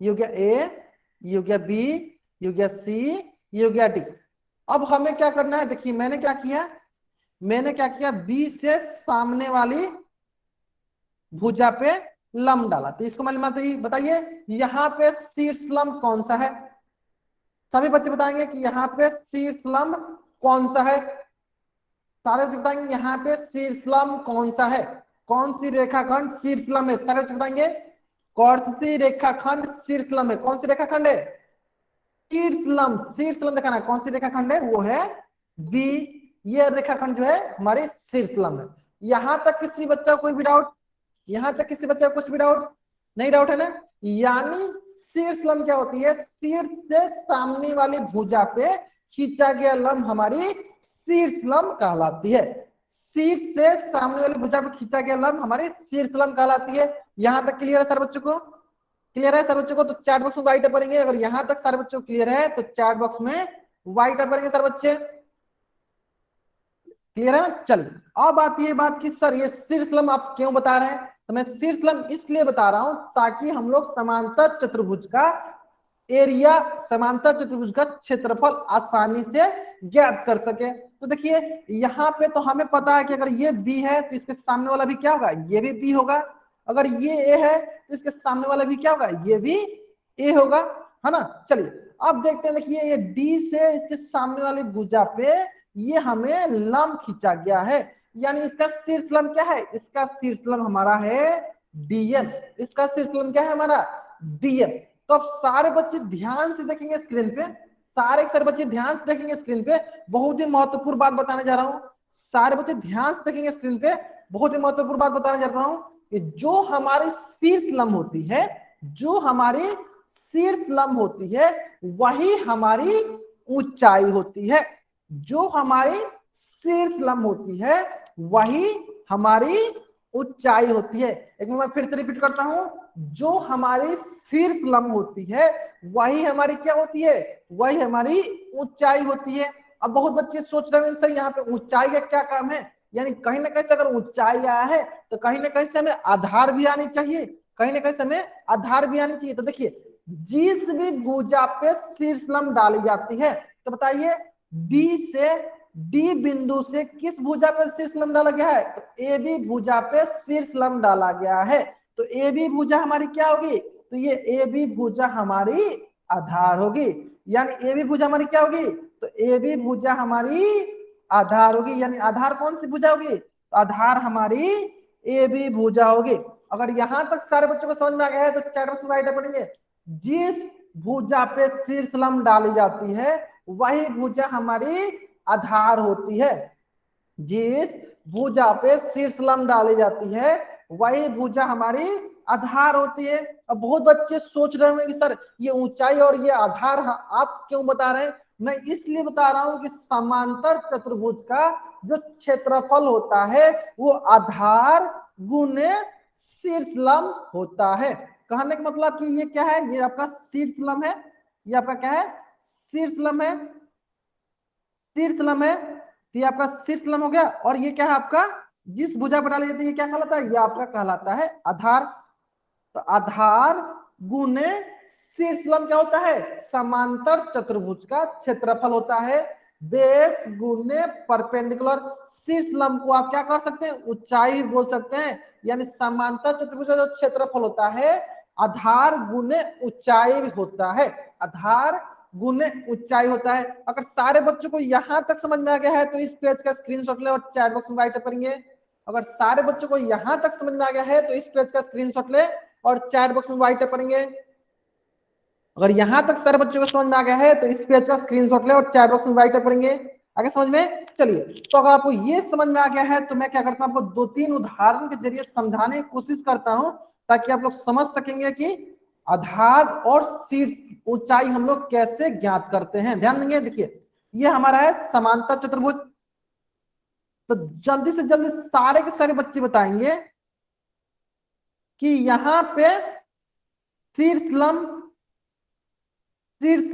ये हो गया ए, ये हो गया बी, ये हो गया सी, ये हो गया डी। अब हमें क्या करना है, देखिए मैंने क्या किया, बी से सामने वाली भुजा पे लंब डाला, तो इसको मैंने बताइए यहाँ पे शीर्ष लंब कौन सा है, सभी बच्चे बताएंगे कि यहाँ पे शीर्ष लंब कौन सा है, सारे बच्चे बताएंगे यहाँ पे शीर्ष लंब कौन सा है, कौन सी रेखाखंड शीर्ष लंब है, सारे बच्चे बताएंगे कौन सी रेखाखंड शीर्ष लंब है, कौन सी रेखाखंड है, शीर्ष लंब, शीर्ष लंब दिखाना है, कौन सी रेखाखंड है, वो है बी, ये रेखाखंड जो है हमारे शीर्ष लंब है। यहां तक किसी बच्चा कोई भी डाउट, यहां तक किसी बच्चा कुछ भी डाउट नहीं, डाउट है ना। यानी शीर्ष लंब क्या होती है, शीर्ष से सामने वाली भुजा पे खींचा गया लंब हमारी शीर्ष लंब कहलाती है, शीर्ष से सामने वाली भुजा पे खींचा गया लंब हमारी शीर्ष लंब कहलाती है। यहां तक क्लियर है सर बच्चों को, क्लियर है सर बच्चों को, तो चैट बॉक्स में वाइट करेंगे। अगर यहां तक सारे बच्चों को क्लियर है तो चैट बॉक्स में वाइट करेंगे सर बच्चे, क्लियर है ना। चलिए अब आती है बात कि सर ये शीर्ष लंब आप क्यों बता रहे हैं, तो मैं शीर्ष लंब इसलिए बता रहा हूं ताकि हम लोग समांतर चतुर्भुज का एरिया, समांतर चतुर्भुज का क्षेत्रफल आसानी से ज्ञात कर सके। तो देखिए यहाँ पे तो हमें पता है कि अगर ये बी है तो इसके सामने वाला भी क्या होगा, ये भी बी होगा, अगर ये ए है तो इसके सामने वाला भी क्या होगा, ये भी ए होगा, है ना। चलिए अब देखते हैं, देखिए ये डी से इसके सामने वाली भुजा पे ये हमें लंब खींचा गया है, यानी इसका शीर्ष लंब क्या है, इसका शीर्ष लंब हमारा है डीएम, इसका शीर्ष लंब क्या है हमारा, डीएम। तो अब सारे बच्चे ध्यान से देखेंगे स्क्रीन पे, सारे बच्चे ध्यान से देखेंगे स्क्रीन पे, बहुत ही महत्वपूर्ण बात बताने जा रहा हूं, सारे बच्चे ध्यान से देखेंगे स्क्रीन पे, बहुत ही महत्वपूर्ण बात बताने जा रहा हूं कि जो हमारी शीर्ष लंब होती है, जो हमारी शीर्ष लंब होती है वही हमारी ऊंचाई होती है, जो हमारी शीर्ष लंब होती है वही हमारी ऊंचाई होती है। एक मैं फिर से रिपीट करता हूं, जो हमारी शीर्ष लंब होती है वही हमारी क्या होती है, वही हमारी ऊंचाई होती है। अब बहुत बच्चे सोच रहे हैं सर यहाँ पे ऊंचाई का क्या काम है, यानी कहीं ना कहीं से अगर ऊंचाई आया है तो कहीं ना कहीं से हमें आधार भी आनी चाहिए, कहीं ना कहीं से हमें आधार भी आनी चाहिए। तो देखिए जिस भी भुजा पे शीर्ष लंब डाली जाती है, तो बताइए डी बिंदु से किस भुजा पर शीर्ष लंब डाला गया है, तो ए बी भुजा पे शीर्ष लंब डाला गया है, तो ए बी भुजा हमारी क्या होगी, तो ये ए बी भुजा हमारी आधार होगी, यानी ए बी भुजा हमारी क्या होगी, तो ए बी भुजा हमारी आधार होगी, यानी आधार कौन सी भुजा होगी, तो आधार हमारी ए बी भुजा होगी। अगर यहां तक सारे बच्चों को समझ में आ गया है तो चैट बॉक्स में राइट पढ़ेंगे, जिस भुजा पे शीर्ष लंब डाली जाती है वही भुजा हमारी आधार होती है, जिस भुजा पे शीर्ष लंब डाली जाती है वही भुजा हमारी आधार होती है। अब बहुत बच्चे सोच रहे होंगे कि सर ये ऊंचाई और ये आधार आप क्यों बता रहे हैं, मैं इसलिए बता रहा हूं कि समांतर चतुर्भुज का जो क्षेत्रफल होता है वो आधार गुने शीर्ष लंब होता है। कहने का मतलब कि ये क्या है, ये आपका शीर्ष लंब है, ये आपका क्या है, शीर्ष लंब है, शीर्ष लंब है, ये आपका शीर्ष लंब हो गया। और ये क्या है आपका, जिस भुजा पर डाली जाती है ये क्या कहलाता है, ये आपका कहलाता है आधार। तो आधार गुने शीर्ष लंब क्या होता है, समांतर चतुर्भुज का क्षेत्रफल होता है, बेस गुने परपेंडिकुलर। शीर्ष लंब को आप क्या कर सकते हैं, ऊंचाई बोल सकते हैं, यानी समांतर चतुर्भुज का जो क्षेत्रफल होता है आधार गुने ऊंचाई होता है, आधार गुने ऊंचाई होता है। अगर सारे बच्चों को यहां तक समझ में आ गया है तो इस पेज का स्क्रीनशॉट ले और चैट बॉक्स में राइट करेंगे। अगर सारे बच्चों को यहां तक समझ में आ गया है तो इस पेज का स्क्रीनशॉट ले और चैट बॉक्स में राइट करेंगे। अगर यहां तक सारे बच्चों को समझ में आ गया है तो इस पेज का स्क्रीनशॉट ले और चैट बॉक्स में राइट करेंगे। आगे समझ में? चलिए, तो अगर आपको ये समझ में आ गया है तो मैं क्या करता हूं, आपको 2-3 उदाहरण के जरिए समझाने की कोशिश करता हूं ताकि आप लोग समझ सकेंगे कि आधार और शीर्ष ऊंचाई हम लोग कैसे ज्ञात करते हैं। ध्यान देंगे, देखिए ये हमारा है समांतर चतुर्भुज। तो जल्दी से जल्दी सारे के सारे बच्चे बताएंगे कि यहाँ पे शीर्ष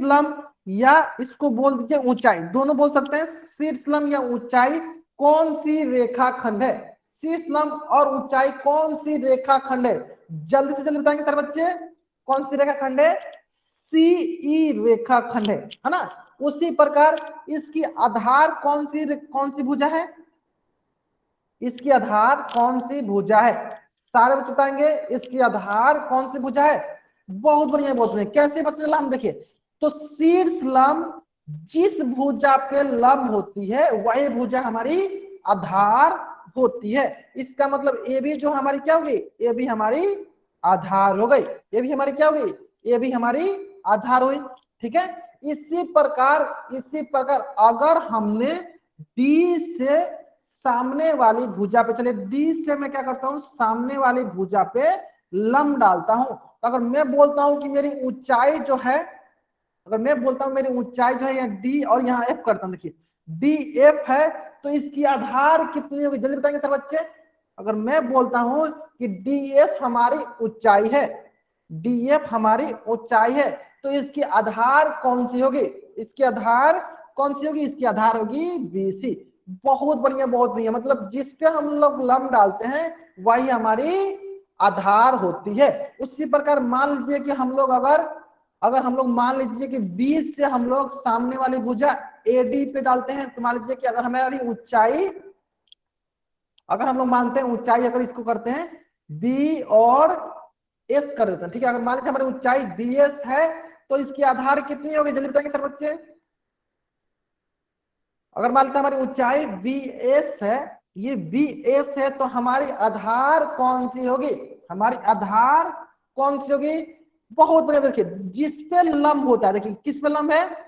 लंब या इसको बोल दीजिए ऊंचाई, दोनों बोल सकते हैं। शीर्ष लंब या ऊंचाई कौन सी रेखाखंड है? शीर्ष लंब और ऊंचाई कौन सी रेखाखंड है? जल्दी से जल्दी बताएंगे सारे बच्चे, कौन सी रेखाखंड है? सीई रेखाखंड है ना। उसी प्रकार इसकी आधार कौन सी भुजा है? इसकी आधार कौन सी भुजा है? सारे बच्चे बताएंगे इसकी आधार कौन सी भुजा है। बहुत बढ़िया, बहुत बढ़िया। कैसे बच्चे लंब देखिए, तो शीर्ष लंब जिस भुजा पे लंब होती है वही भुजा हमारी आधार होती है। इसका मतलब ए भी जो हमारी क्या होगी, ये भी हमारी आधार हो गई। ये भी हमारी क्या होगी, ये भी हमारी आधार हुई। ठीक है, इसी प्रकार अगर हमने डी से सामने वाली भुजा पे, चले डी से मैं क्या करता हूं, सामने वाली भुजा पे लंब डालता हूं। तो अगर मैं बोलता हूं कि मेरी ऊंचाई जो है, अगर मैं बोलता हूं मेरी ऊंचाई जो है यहाँ डी और यहाँ एफ करता हूं, देखिए डी एफ है, तो इसकी आधार कितनी होगी? जल्दी बताएंगे सर बच्चे। अगर मैं बोलता हूं कि डी एफ हमारी ऊंचाई है, डी एफ हमारी ऊंचाई है, तो इसकी आधार कौन सी होगी? इसकी आधार कौन सी होगी? इसकी आधार होगी बीसी। बहुत बढ़िया, बहुत बढ़िया। मतलब जिस पे हम लोग लंब डालते हैं वही हमारी आधार होती है। उसी प्रकार मान लीजिए कि हम लोग अगर हम लोग मान लीजिए कि 20 से हम लोग सामने वाली भुजा एडी पे डालते हैं, तो मान लीजिए कि अगर हमारी ऊंचाई, अगर हम लोग मानते हैं ऊंचाई, अगर इसको करते हैं बी और एस कर देते हैं, ठीक है। अगर मान लीजिए हमारी ऊंचाई डी एस है तो इसकी आधार कितनी होगी? जल्दी बताएंगे सर बच्चे। अगर मान लीजिए हमारी ऊंचाई बी एस है, ये बी एस है, तो हमारी आधार कौन सी होगी? हमारी आधार कौन सी होगी? बहुत बढ़िया, देखिए जिस पे लंब होता है, देखिए किस पे लंब है?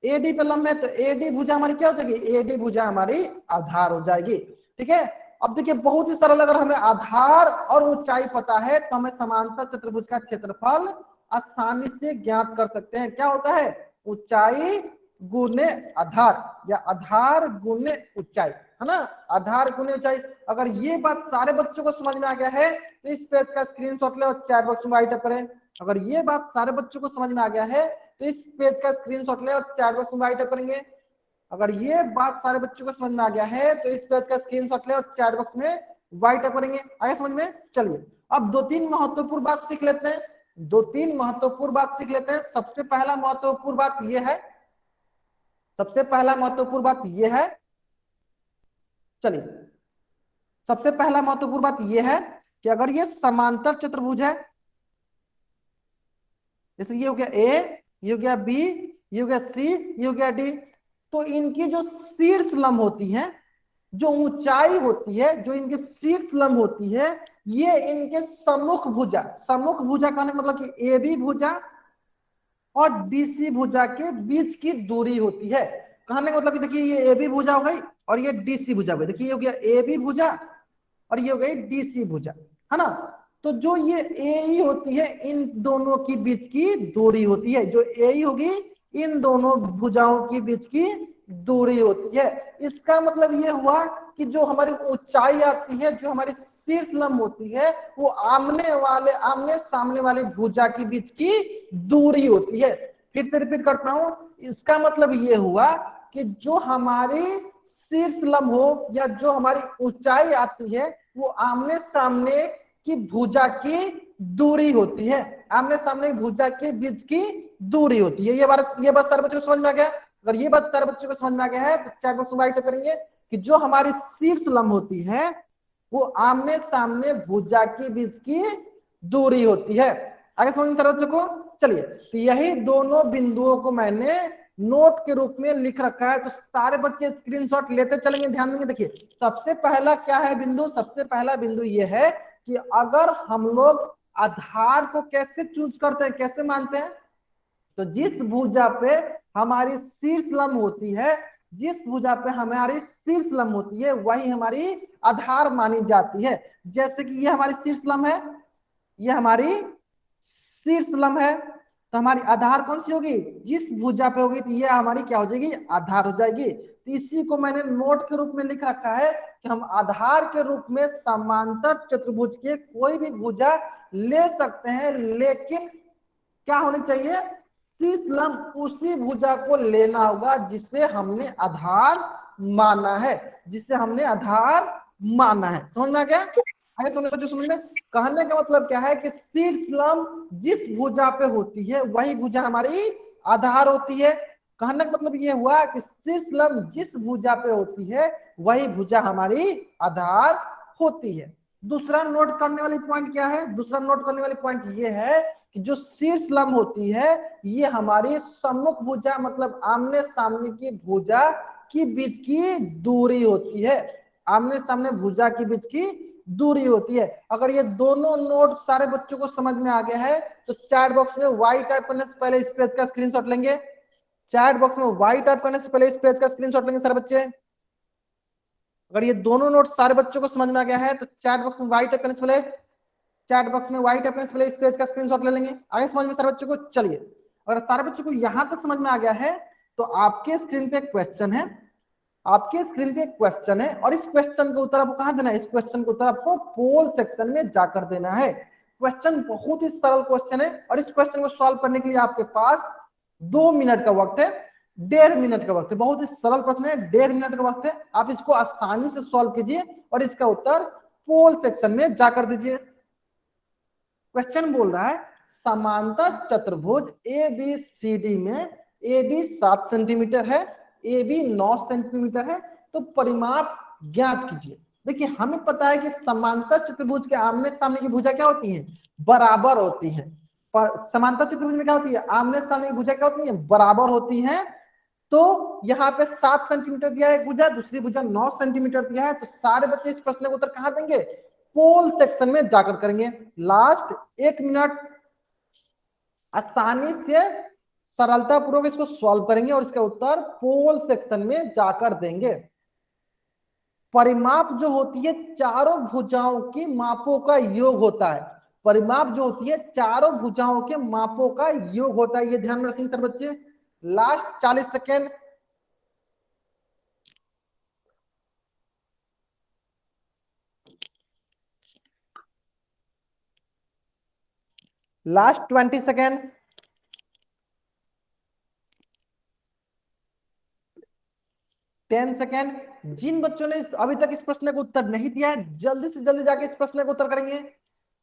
एडी पे लंब है, तो एडी भुजा हमारी क्या हो जाएगी? एडी भुजा हमारी आधार हो जाएगी। ठीक है, अब देखिए बहुत ही सरल, अगर हमें आधार और ऊंचाई पता है तो हमें समांतर चतुर्भुज का क्षेत्रफल आसानी से ज्ञात कर सकते हैं। क्या होता है? ऊंचाई गुने आधार या आधार गुने ऊंचाई, है ना। आधार गुने ऊंचाई। अगर ये बात सारे बच्चों को समझ में आ गया है तो इस पेज का स्क्रीनशॉट ले और चैट बॉक्स में राइट करें। अगर ये बात सारे बच्चों को समझ में आ गया है तो इस पेज का स्क्रीनशॉट ले और चैट बॉक्स में राइट करेंगे। अगर ये बात सारे बच्चों को समझ में आ गया है तो इस पेज का स्क्रीनशॉट ले और चैट बॉक्स में राइट करेंगे। आगे समझ में? चलिए अब 2-3 महत्वपूर्ण बात सीख लेते हैं। 2-3 महत्वपूर्ण बात सीख लेते हैं। सबसे पहला महत्वपूर्ण बात यह है, सबसे पहला महत्वपूर्ण बात यह है, चलिए सबसे पहला महत्वपूर्ण बात यह है कि अगर ये समांतर चतुर्भुज है, जैसे ये हो गया ए, ये हो गया बी, ये हो गया सी, ये हो गया डी, तो इनकी जो शीर्ष लंब होती है, जो ऊंचाई होती है, जो इनकी शीर्ष लंब होती है, ये इनके सम्मुख भुजा, सम्मुख भुजा कहने का मतलब कि ए बी भुजा और डीसी भुजा के बीच की दूरी होती है। कहने का मतलब कि देखिए ये ए बी भुजा हो गई और ये डीसी भुजा हो गई। देखिए ये हो गया ए बी भुजा और ये हो गई डीसी भुजा, है ना। तो जो ये ए होती है, इन दोनों के बीच की दूरी होती है, जो ए होगी इन दोनों भुजाओं के बीच की दूरी होती है। इसका मतलब ये हुआ कि जो हमारी ऊंचाई आती है, जो हमारी शीर्ष लंब होती है, वो आमने सामने वाले भुजा के बीच की दूरी होती है। फिर से रिपीट करता हूं, इसका मतलब ये हुआ कि जो हमारी शीर्ष लंब हो या जो हमारी ऊंचाई आती है वो आमने सामने की भुजा की दूरी होती है, आमने सामने भुजा के बीच की दूरी होती है। ये बात सारे बच्चों को समझ में आ गया। अगर ये बात सारे बच्चों को समझ में आ गया है तो चैट बॉक्स में राइट करेंगे कि जो हमारी शीर्ष लंब होती है वो आमने सामने भुजा के बीच की दूरी होती है। आगे समझ में सारे बच्चों को? चलिए, तो यही दोनों बिंदुओं को मैंने नोट के रूप में लिख रखा है, तो सारे बच्चे स्क्रीनशॉट लेते चलेंगे, ध्यान देंगे। देखिए सबसे पहला क्या है बिंदु, सबसे पहला बिंदु ये है कि अगर हम लोग आधार को कैसे चूज करते हैं, कैसे मानते हैं, तो जिस भुजा पे हमारी शीर्ष लंब होती है, जिस भुजा पे हमारी शीर्ष लंब होती है वही हमारी आधार मानी जाती है। जैसे कि ये हमारी शीर्ष लंब है, ये हमारी शीर्ष लंब है, तो हमारी आधार कौन सी होगी, जिस भुजा पे होगी, तो ये हमारी क्या हो जाएगी, आधार हो जाएगी। तो इसी को मैंने नोट के रूप में लिख रखा है कि हम आधार के रूप में समांतर चतुर्भुज के कोई भी भुजा ले सकते हैं, लेकिन क्या होनी चाहिए, शीर्ष लंब उसी भुजा को लेना होगा जिसे हमने आधार माना है, जिसे हमने आधार माना है। समझ में आ गया, आगे समझ बच्चों, समझ में। कहने का मतलब क्या है कि शीर्ष लंब जिस भुजा पे होती है वही भुजा हमारी आधार होती है। कहने का मतलब ये हुआ कि शीर्ष लंब जिस भुजा पे होती है वही भुजा हमारी आधार होती है। दूसरा नोट करने वाली पॉइंट क्या है, दूसरा नोट करने वाली पॉइंट ये है कि जो शीर्ष लंब होती है ये हमारी सम्मुख भुजा मतलब आमने सामने की भुजा की बीच की दूरी होती है, आमने सामने भुजा की बीच की दूरी होती है। अगर ये दोनों नोट सारे बच्चों को समझ में आ गया है तो चैट बॉक्स में वाई टाइप करने से पहले इस पेज का स्क्रीनशॉट लेंगे, चैट बॉक्स में वाई टाइप करने से पहले इस पेज का स्क्रीनशॉट लेंगे सारे बच्चे। अगर ये दोनों नोट सारे बच्चों को समझ में आ गया है तो चैट बॉक्स में वाई टाइप करने से पहले, चैट बॉक्स में वाई टाइप करने से पहले इस पेज का स्क्रीनशॉट ले लेंगे। आगे समझ में सारे बच्चों को। चलिए, अगर सारे बच्चों को यहां तक समझ में आ गया है तो आपके स्क्रीन पे एक क्वेश्चन है, आपके स्क्रीन पे एक क्वेश्चन है और इस क्वेश्चन का उत्तर आपको कहां देना है, इस क्वेश्चन का उत्तर आपको पोल सेक्शन में जाकर देना है। क्वेश्चन बहुत ही सरल क्वेश्चन है और इस क्वेश्चन को सॉल्व करने के लिए आपके पास 2 मिनट का वक्त है, 1.5 मिनट का वक्त है। बहुत ही सरल प्रश्न है, 1.5 मिनट का वक्त है, आप इसको आसानी से सॉल्व कीजिए और इसका उत्तर पोल सेक्शन में जाकर दीजिए। क्वेश्चन बोल रहा है समांतर चतुर्भुज ए बी सी डी में ए बी 7 सेंटीमीटर है, ए बी 9 सेंटीमीटर है, तो परिमाप ज्ञात कीजिए। देखिए हमें पता है कि समांतर चतुर्भुज के आमने सामने की भुजा क्या होती है, बराबर होती है। पर समांतर चतुर्भुज में क्या होती है, आमने सामने की भुजा क्या होती है, बराबर होती है। तो यहाँ पे 7 सेंटीमीटर दिया है भुजा, दूसरी भुजा 9 सेंटीमीटर दिया है, तो सारे बच्चे इस प्रश्न का उत्तर कहां देंगे, पोल सेक्शन में जाकर करेंगे। लास्ट 1 मिनट आसानी से सरलता पूर्वक इसको सॉल्व करेंगे और इसका उत्तर पोल सेक्शन में जाकर देंगे। परिमाप जो होती है चारों भुजाओं की मापों का योग होता है, परिमाप जो होती है चारों भुजाओं के मापों का योग होता है, ये ध्यान में रखेंगे सर बच्चे। Last 40 second, last 20 second, 10 second. जिन बच्चों ने अभी तक इस प्रश्न का उत्तर नहीं दिया है जल्दी से जल्दी जाके इस प्रश्न का उत्तर करेंगे,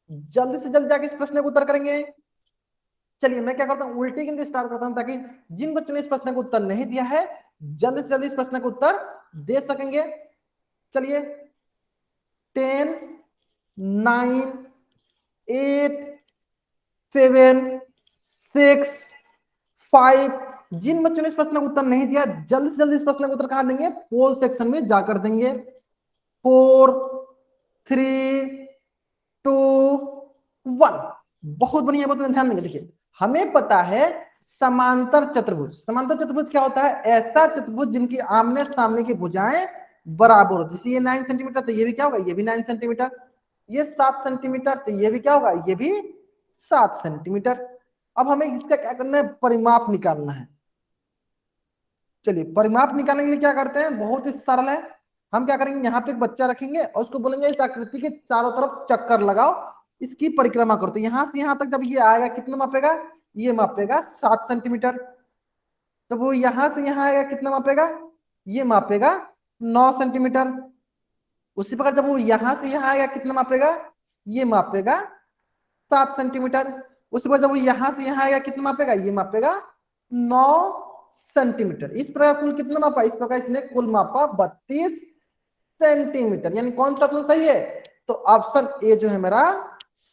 जल्दी से जल्दी जाके इस प्रश्न का उत्तर करेंगे। चलिए मैं क्या करता हूँ, उल्टी गिनती स्टार्ट करता हूँ ताकि जिन बच्चों ने इस प्रश्न का उत्तर नहीं दिया है जल्दी से जल्दी इस प्रश्न का उत्तर दे सकेंगे। चलिए 10 9 8 7 6 5, जिन बच्चों ने इस प्रश्न का उत्तर नहीं दिया जल्दी से जल्दी इस प्रश्न का उत्तर कहां देंगे, पोल सेक्शन में जाकर देंगे। 4 3 2 1, बहुत बढ़िया, बहुत ध्यान देंगे। देखिए हमें पता है समांतर चतुर्भुज, समांतर चतुर्भुज क्या होता है, ऐसा चतुर्भुज जिनकी आमने सामने की भुजाएं बराबर होती है। ये 9 सेंटीमीटर तो ये भी क्या होगा, ये भी 9 सेंटीमीटर, ये 7 सेंटीमीटर तो ये भी क्या होगा, ये भी 7 सेंटीमीटर। अब हमें इसका क्या करना है, परिमाप निकालना है। चलिए परिमाप निकालने के लिए क्या करते हैं, बहुत ही सरल है। हम क्या करेंगे, यहाँ पे एक बच्चा रखेंगे और उसको बोलेंगे इस आकृति के चारों तरफ चक्कर लगाओ, इसकी परिक्रमा करो। तो यहाँ से यहाँ तक जब ये आएगा कितना मापेगा, ये मापेगा 7 सेंटीमीटर। तो वो यहाँ से यहाँ आएगा कितना मापेगा, ये मापेगा 9 सेंटीमीटर। उसी प्रकार जब वो यहाँ से यहाँ आएगा कितना मापेगा, ये मापेगा 7 सेंटीमीटर। उसी प्रकार जब वो यहाँ से यहाँ आएगा कितना मापेगा, ये मापेगा 9 सेंटीमीटर। इस प्रकार कुल कितना मापा, इस प्रकार इसने कुल मापा 32 सेंटीमीटर। यानी कौन सा तो सही है, तो ऑप्शन ए जो है मेरा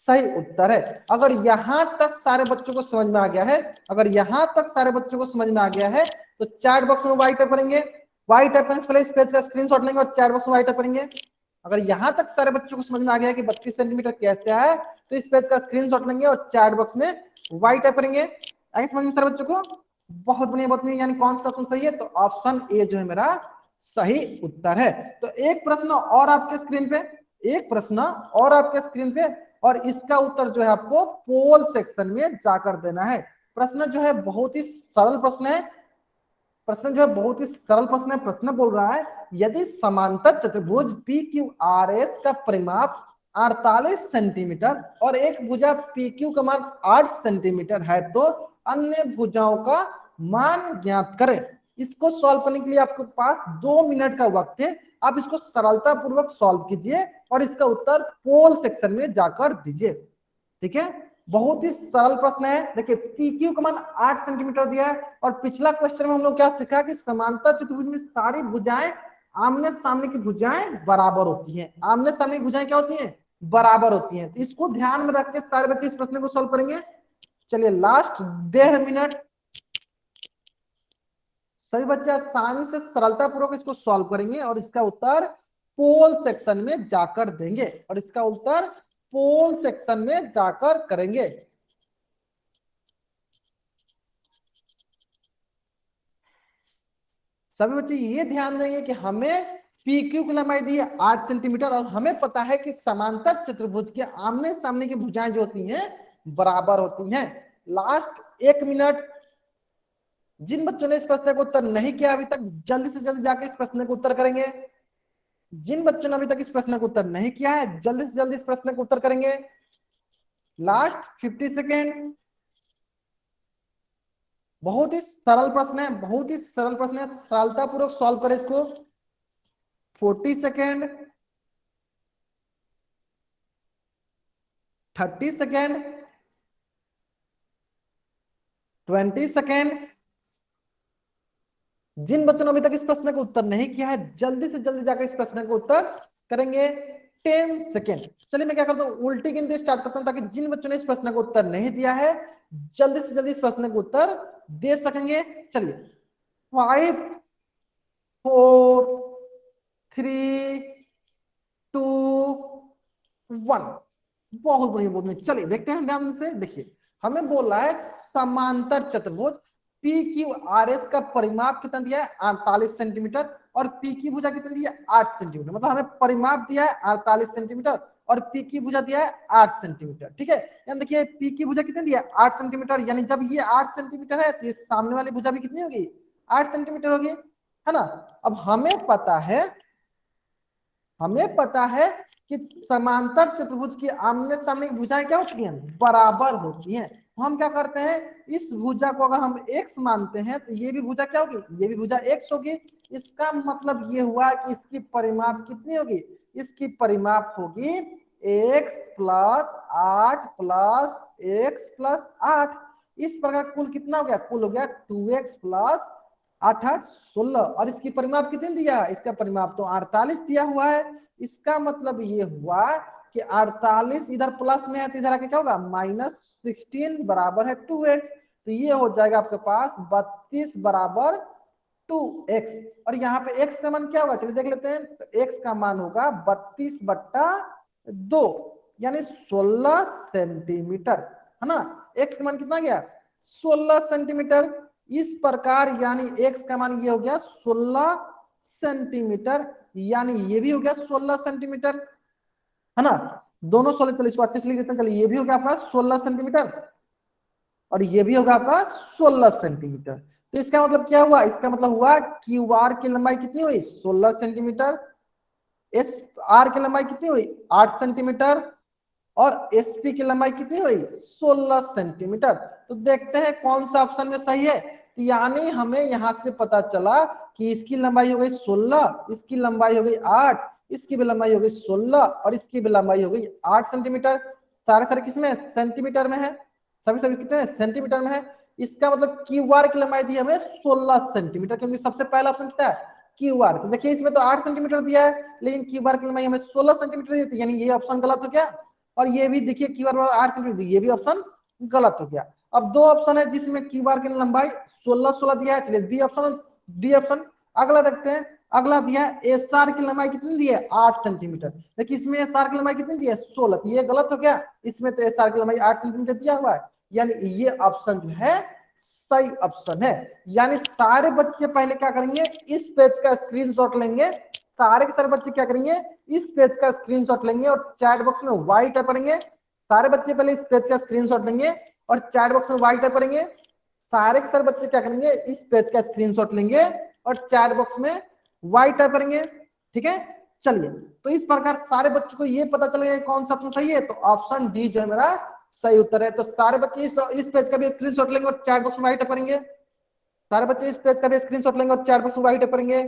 सही उत्तर है। अगर यहां तक सारे बच्चों को समझ में आ गया है, अगर यहां तक सारे बच्चों को समझ में आ गया है तो चैट बॉक्स में वाई टाइप करेंगे। वाई टाइप करने से पहले इस पेज का स्क्रीनशॉट लेंगे और चैट बॉक्स में वाई टाइप करेंगे। अगर यहां तक सारे बच्चों को समझ में आ गया है कि 32 सेंटीमीटर कैसे आया तो इस पेज का स्क्रीनशॉट लेंगे और चैट बॉक्स में वाई टाइप करेंगे। आगे समझ में सारे बच्चों को? बहुत बढ़िया, बहुत बढ़िया। यानी कौन सा ऑप्शन सही है? तो ऑप्शन ए जो है मेरा सही उत्तर है। तो एक प्रश्न और आपके स्क्रीन पे, एक प्रश्न और आपके स्क्रीन पे, और इसका उत्तर जो है आपको पोल सेक्शन में जाकर देना है। प्रश्न जो है बहुत ही सरल प्रश्न है, प्रश्न जो है बहुत ही सरल प्रश्न है। प्रश्न बोल रहा है यदि समांतर चतुर्भुज पी क्यू आर एस का परिमाप 48 सेंटीमीटर और एक भुजा पी क्यू का मान 8 सेंटीमीटर है तो अन्य भुजाओं का मान ज्ञात करें। इसको सॉल्व करने के लिए आपके पास 2 मिनट का वक्त है। आप इसको सरलता पूर्वक सॉल्व कीजिए और इसका उत्तर पोल सेक्शन में जाकर दीजिए। ठीक है, बहुत ही सरल प्रश्न है। देखिए पीक्यू का मान 8 सेंटीमीटर दिया है और पिछला क्वेश्चन में हम लोग क्या सीखा कि समांतर चतुर्भुज में सारी भुजाएं आमने सामने की भुजाएं बराबर होती हैं। आमने सामने की भुजाएं क्या होती हैं? बराबर होती हैं। तो इसको ध्यान में रख के सारे बच्चे इस प्रश्न को सॉल्व करेंगे। चलिए लास्ट 1.5 मिनट, सभी बच्चे आसानी से सरलता पूर्वक इसको सॉल्व करेंगे और इसका उत्तर पोल सेक्शन में जाकर देंगे और इसका उत्तर पोल सेक्शन में जाकर करेंगे। सभी बच्चे ये ध्यान देंगे कि हमें पी क्यू की लंबाई दी है 8 सेंटीमीटर और हमें पता है कि समांतर चतुर्भुज के आमने सामने की भुजाएं जो होती हैं बराबर होती हैं। लास्ट 1 मिनट, जिन बच्चों ने इस प्रश्न का उत्तर नहीं किया अभी तक जल्दी से जल्दी जाकर इस प्रश्न का उत्तर करेंगे। जिन बच्चों ने अभी तक इस प्रश्न का उत्तर नहीं किया है जल्दी से जल्दी इस प्रश्न का उत्तर करेंगे। Last 50 second. बहुत ही सरल प्रश्न है, बहुत ही सरल प्रश्न है, सरलता पूर्वक सॉल्व करें इसको। 40 सेकेंड, 30 सेकेंड, 20 सेकेंड। जिन बच्चों ने अभी तक इस प्रश्न का उत्तर नहीं किया है जल्दी से जल्दी जाकर इस प्रश्न का उत्तर करेंगे। 10 सेकेंड। चलिए मैं क्या करता हूँ उल्टी गिनती स्टार्ट करता हूँ ताकि जिन बच्चों ने इस प्रश्न का उत्तर नहीं दिया है जल्दी से जल्दी इस प्रश्न का उत्तर दे सकेंगे। चलिए 5 4 3 2 1। बहुत बढ़िया, बहुत बढ़िया। चलिए देखते हैं ध्यान से। देखिए हमें बोल रहा है समांतर चतुर्भुज पी क्यू आर एस का परिमाप कितना दिया है? 48 सेंटीमीटर और पी की भुजा कितनी दी है? 8 सेंटीमीटर। मतलब हमें परिमाप दिया है 48 सेंटीमीटर और पी की भुजा दिया है 8 सेंटीमीटर। ठीक है, यानी देखिए पी की भुजा कितनी दिया है? 8 सेंटीमीटर। यानी जब ये 8 सेंटीमीटर है तो ये सामने वाली भुजा भी कितनी होगी? 8 सेंटीमीटर होगी, है ना। अब हमें पता है, हमें पता है कि समांतर चतुर्भुज की आमने सामने की भुजाएं क्या होती हैं? बराबर होती हैं। तो हम क्या करते हैं इस भुजा को अगर हम x मानते हैं तो ये भी भुजा क्या होगी? ये भी भुजा x होगी। इसका मतलब ये हुआ कि इसकी परिमाप कितनी होगी? इसकी परिमाप होगी x plus 8 plus x plus 8। इस प्रकार कुल कितना हो गया? कुल हो गया 2x प्लस 8 8 16। और इसकी परिमाप कितने दिया? इसका परिमाप तो 48 दिया हुआ है। इसका मतलब ये हुआ कि 48 इधर प्लस में है तो इधर आके क्या होगा? -16 बराबर है 2x। तो ये हो जाएगा आपके पास 32 बराबर 2x। और यहाँ पे x का मान क्या होगा? चलिए देख लेते हैं। तो x का मान होगा 32/2 यानी 16 सेंटीमीटर, है ना। x का मान कितना गया? 16 सेंटीमीटर। इस प्रकार यानी x का मान ये हो गया 16 सेंटीमीटर, यानी ये भी हो गया 16 सेंटीमीटर, है ना। दोनों 16, चलिए इसको 38 लिख देते हैं। चलिए ये भी हो गया आपका 16 सेंटीमीटर और ये भी होगा आपका 16 सेंटीमीटर। तो इसका मतलब क्या हुआ? इसका मतलब हुआ क्यू आर की लंबाई कितनी हुई? 16 सेंटीमीटर। एस आर की लंबाई कितनी हुई? 8 सेंटीमीटर। और एस पी की लंबाई कितनी हुई? 16 सेंटीमीटर। तो देखते हैं कौन सा ऑप्शन में सही है। तो यानी हमें यहां से पता चला कि इसकी लंबाई हो गई 16, इसकी लंबाई हो गई 8, इसकी भी लंबाई हो गई 16 और इसकी भी लंबाई हो गई 8 सेंटीमीटर। सारे सारे किसमें? सेंटीमीटर में है। सभी सभी कितने? सेंटीमीटर में है। इसका मतलब क्यू आर की लंबाई दी हमें 16 सेंटीमीटर, क्योंकि सबसे पहला ऑप्शन क्या है? Q R. तो देखिए इसमें तो 8 सेंटीमीटर दिया है लेकिन क्यू आर की लंबाई हमें 16 सेंटीमीटर दी थी, यानी ये ऑप्शन गलत हो गया। और ये भी देखिए क्यू बार 8 सेंटीमीटर, ये भी ऑप्शन गलत हो गया। अब दो ऑप्शन है जिसमें क्यू बार की लंबाई 16 दिया है, चलिए डी ऑप्शन। अगला देखते हैं, अगला दिया है एस आर की लंबाई कितनी दी है 8 सेंटीमीटर। देखिए इसमें एस आर की लंबाई कितनी दी है 16, ये गलत हो गया, इसमें तो एस आर की लंबाई 8 सेंटीमीटर दिया हुआ है, यानी ये ऑप्शन जो है सही ऑप्शन है। यानी सारे बच्चे पहले क्या करेंगे, इस पेज का स्क्रीनशॉट लेंगे, सारे के सारे बच्चे क्या करेंगे, इस पेज का स्क्रीनशॉट लेंगे और चैट बॉक्स में वाई टाइप करेंगे। सारे बच्चे पहले इस पेज का स्क्रीनशॉट लेंगे और चैट बॉक्स में वाई टाइप करेंगे। सारे के सारे बच्चे क्या करेंगे, इस पेज का स्क्रीनशॉट लेंगे और चैट बॉक्स में वाई टाइप करेंगे। ठीक है, चलिए, तो इस प्रकार सारे बच्चों को ये पता चल गया कौन सा ऑप्शन सही है, तो ऑप्शन डी जो है मेरा सही उत्तर है। तो सारे बच्चे इस पेज का भी स्क्रीनशॉट लेंगे और चैट बॉक्स में वाई टाइप करेंगे। सारे बच्चे इस पेज का भी स्क्रीनशॉट लेंगे और चैट बॉक्स में वाई टाइप करेंगे।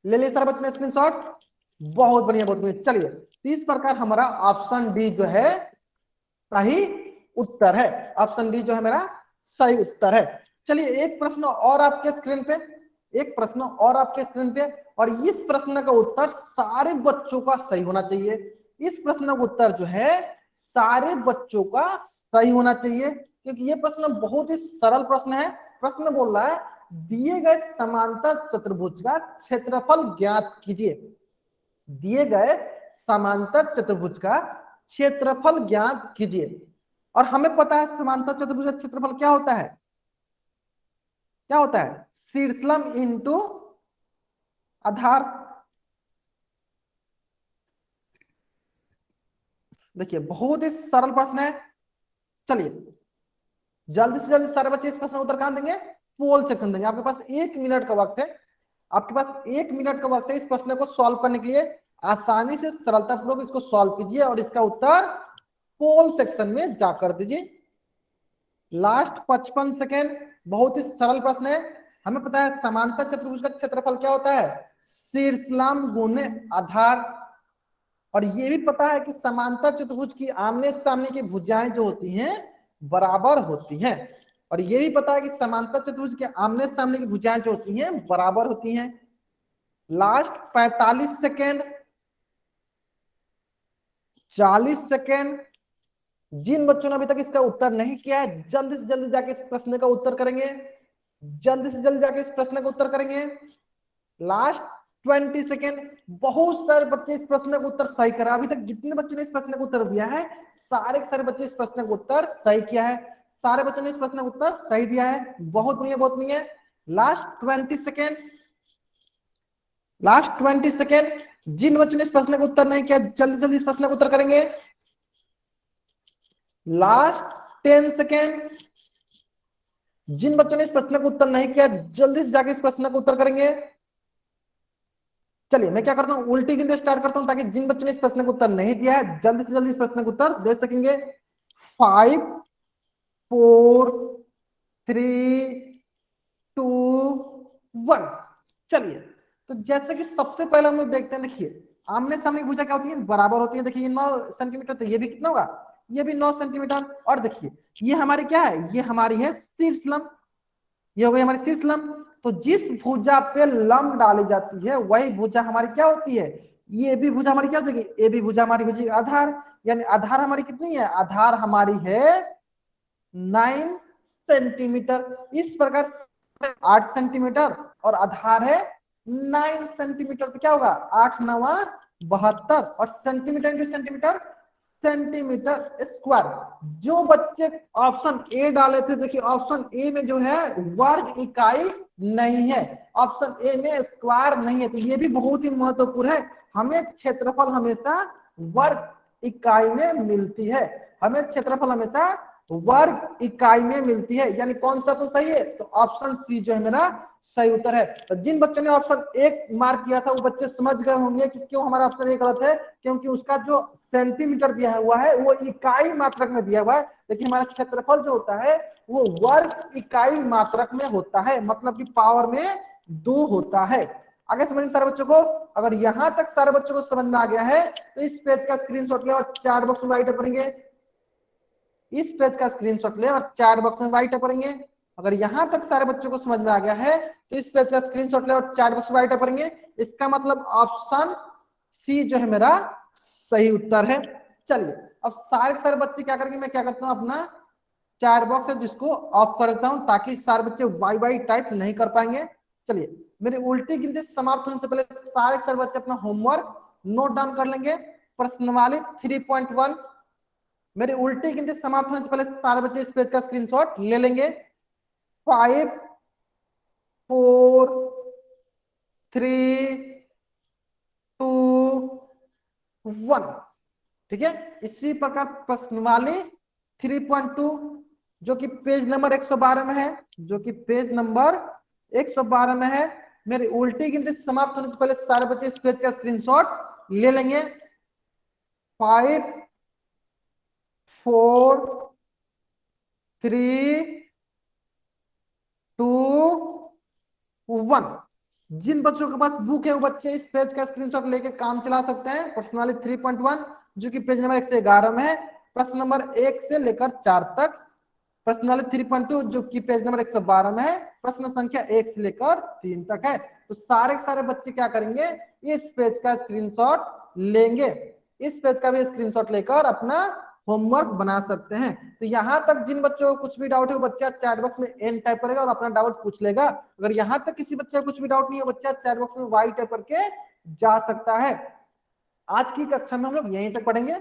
ले लिए सारे बच्चे ने स्क्रीनशॉट, बहुत बढ़िया बहुत बढ़िया। चलिए, तो इस प्रकार हमारा ऑप्शन डी जो है सही उत्तर है, ऑप्शन डी जो है मेरा सही उत्तर है। चलिए एक प्रश्न और आपके स्क्रीन पे, एक प्रश्न और आपके स्क्रीन पे, और इस प्रश्न का उत्तर सारे बच्चों का सही होना चाहिए। इस प्रश्न का उत्तर जो है सारे बच्चों का सही होना चाहिए, क्योंकि ये प्रश्न बहुत ही सरल प्रश्न है। प्रश्न बोल रहा है दिए गए समांतर चतुर्भुज का क्षेत्रफल ज्ञात कीजिए। दिए गए समांतर चतुर्भुज का क्षेत्रफल ज्ञात कीजिए। और हमें पता है समांतर चतुर्भुज का क्षेत्रफल क्या होता है, क्या होता है, शीर्षलंब इंटू आधार। देखिए बहुत ही सरल प्रश्न है। चलिए जल्दी से जल्दी सारे बच्चे इस प्रश्न का उत्तर कहां देंगे, पोल सेक्शन देंगे। आपके पास 1 मिनट का वक्त है, आपके पास 1 मिनट का वक्त है इस प्रश्न को सॉल्व करने के लिए। आसानी से सरलतापूर्वक इसको सॉल्व कीजिए और इसका उत्तर पोल सेक्शन में जाकर दीजिए। Last 55 second. बहुत ही सरल प्रश्न है। हमें पता है समांतर चतुर्भुज का क्षेत्रफल क्या होता है, शीर्षलंब गुने आधार। और ये भी पता है कि समांतर चतुर्भुज की आमने सामने की भुजाएं जो होती हैं बराबर होती हैं। और ये भी पता है कि समांतर चतुर्भुज के आमने सामने की भुजाएं जो होती हैं बराबर होती हैं। Last 45 second, 40 second. जिन बच्चों ने अभी तक इसका उत्तर नहीं किया है जल्दी से जल्दी जाके इस प्रश्न का उत्तर करेंगे, जल्दी से जल्दी जाके इस प्रश्न का उत्तर करेंगे। Last 20 second. बहुत सारे बच्चे इस प्रश्न का उत्तर सही करा, अभी तक जितने बच्चों ने इस प्रश्न का उत्तर दिया है सारे के सारे बच्चे इस प्रश्न का उत्तर सही किया है, सारे बच्चों ने इस प्रश्न का उत्तर सही दिया है। बहुत बढ़िया बहुत बढ़िया। Last 20 second, last 20 second. जिन बच्चों ने इस प्रश्न का उत्तर नहीं किया जल्दी जल्दी इस प्रश्न का उत्तर करेंगे। Last 10 second. जिन बच्चों ने इस प्रश्न का उत्तर नहीं किया जल्दी से जाके इस प्रश्न का उत्तर करेंगे। चलिए मैं क्या करता हूं, उल्टी गिनती स्टार्ट करता हूं ताकि जिन बच्चों ने इस प्रश्न का उत्तर नहीं दिया है जल्दी से जल्दी इस प्रश्न का उत्तर दे सकेंगे। 5 4 3 2 1। चलिए, तो जैसे कि सबसे पहले हम लोग देखते हैं, देखिए आमने सामने की भुजा क्या होती है, बराबर होती है। देखिए 9 सेंटीमीटर, तो ये भी कितना होगा, ये भी 9 सेंटीमीटर। और देखिए ये हमारी क्या है, ये हमारी है शीर्षलंब, ये हो गई हमारी शीर्षलंब। तो जिस भुजा पे लंब डाली जाती है वही भुजा हमारी क्या होती है, ये भी भुजा हमारी क्या हो जाएगी, ए भी भुजा हमारी हो जाएगी आधार। यानी आधार हमारी कितनी है, आधार हमारी है 9 सेंटीमीटर। इस प्रकार 8 सेंटीमीटर और आधार है 9 सेंटीमीटर, तो क्या होगा 8 9 72 और centimetre into centimetre centimetre square. जो बच्चे ऑप्शन ए डाले थे, देखिए ऑप्शन ए में जो है वर्ग इकाई नहीं है, ऑप्शन ए में स्क्वायर नहीं है, तो ये भी बहुत ही महत्वपूर्ण है। हमें क्षेत्रफल हमेशा वर्ग इकाई में मिलती है, हमें क्षेत्रफल हमेशा वर्ग इकाई में मिलती है। यानी कौन सा तो सही है, तो ऑप्शन सी जो है मेरा सही उत्तर है। तो जिन बच्चों ने ऑप्शन एक मार्क किया था वो बच्चे समझ गए होंगे कि क्यों हमारा ऑप्शन ए गलत है, क्योंकि उसका जो सेंटीमीटर दिया हुआ है वो इकाई मात्रक में दिया हुआ है, लेकिन हमारा क्षेत्रफल जो होता है वो वर्ग इकाई मात्रक में होता है, मतलब कि पावर में 2 होता है। आगे समझ सारे बच्चों को, अगर यहां तक सारे बच्चों को समझ में आ गया है तो इस पेज का स्क्रीनशॉट ले और चैट बॉक्स में राइट करेंगे, इस पेज का स्क्रीनशॉट ले और चैट बॉक्स में राइट करेंगे अगर यहां तक सारे बच्चों को समझ में आ गया है तो इस पेज का स्क्रीनशॉट ले और चैट बॉक्स में राइट करेंगे। इसका मतलब ऑप्शन सी जो है मेरा सही उत्तर है। चलिए अब सारे के सारे बच्चे क्या करेंगे, मैं क्या करता हूँ अपना चैट बॉक्स है जिसको ऑफ कर देता हूं ताकि सारे बच्चे वाई वाई टाइप नहीं कर पाएंगे। चलिए मेरी उल्टी गिनती समाप्त होने से पहले सारे के सारे बच्चे अपना होमवर्क नोट डाउन कर लेंगे। प्रश्नवाली 3.1 मेरी उल्टी गिनती समाप्त होने से पहले सारे बच्चे इस पेज का स्क्रीनशॉट ले लेंगे। 5 4 3 2 1 ठीक है। इसी प्रकार प्रश्नवाली 3.2 जो कि पेज नंबर 112 में है, जो कि पेज नंबर 112 में है। मेरी उल्टी गिनती समाप्त होने से पहले सारे बच्चे इस पेज का स्क्रीनशॉट ले लेंगे। 5 4 3 2 1 जिन बच्चों के पास बुक है वो बच्चे इस पेज का स्क्रीनशॉट लेके काम चला सकते हैं। पर्सनाली 3.1 जो कि पेज नंबर 111 में है, प्रश्न नंबर 1 से लेकर 4 तक। पर्सनाली 3.2 जो कि पेज नंबर 112 में है, प्रश्न संख्या 1 से लेकर 3 तक है। तो सारे के सारे बच्चे क्या करेंगे, इस पेज का स्क्रीनशॉट लेंगे। इस पेज का भी स्क्रीनशॉट लेकर अपना होमवर्क बना सकते हैं। तो यहां तक जिन बच्चों को कुछ भी डाउट है वो बच्चा चैट बॉक्स में एन टाइप करेगा और अपना डाउट पूछ लेगा। अगर यहां तक किसी बच्चे को कुछ भी डाउट नहीं है, बच्चा चैट बॉक्स में वाई टाइप करके जा सकता है। आज की कक्षा में हम लोग यहीं तक पढ़ेंगे।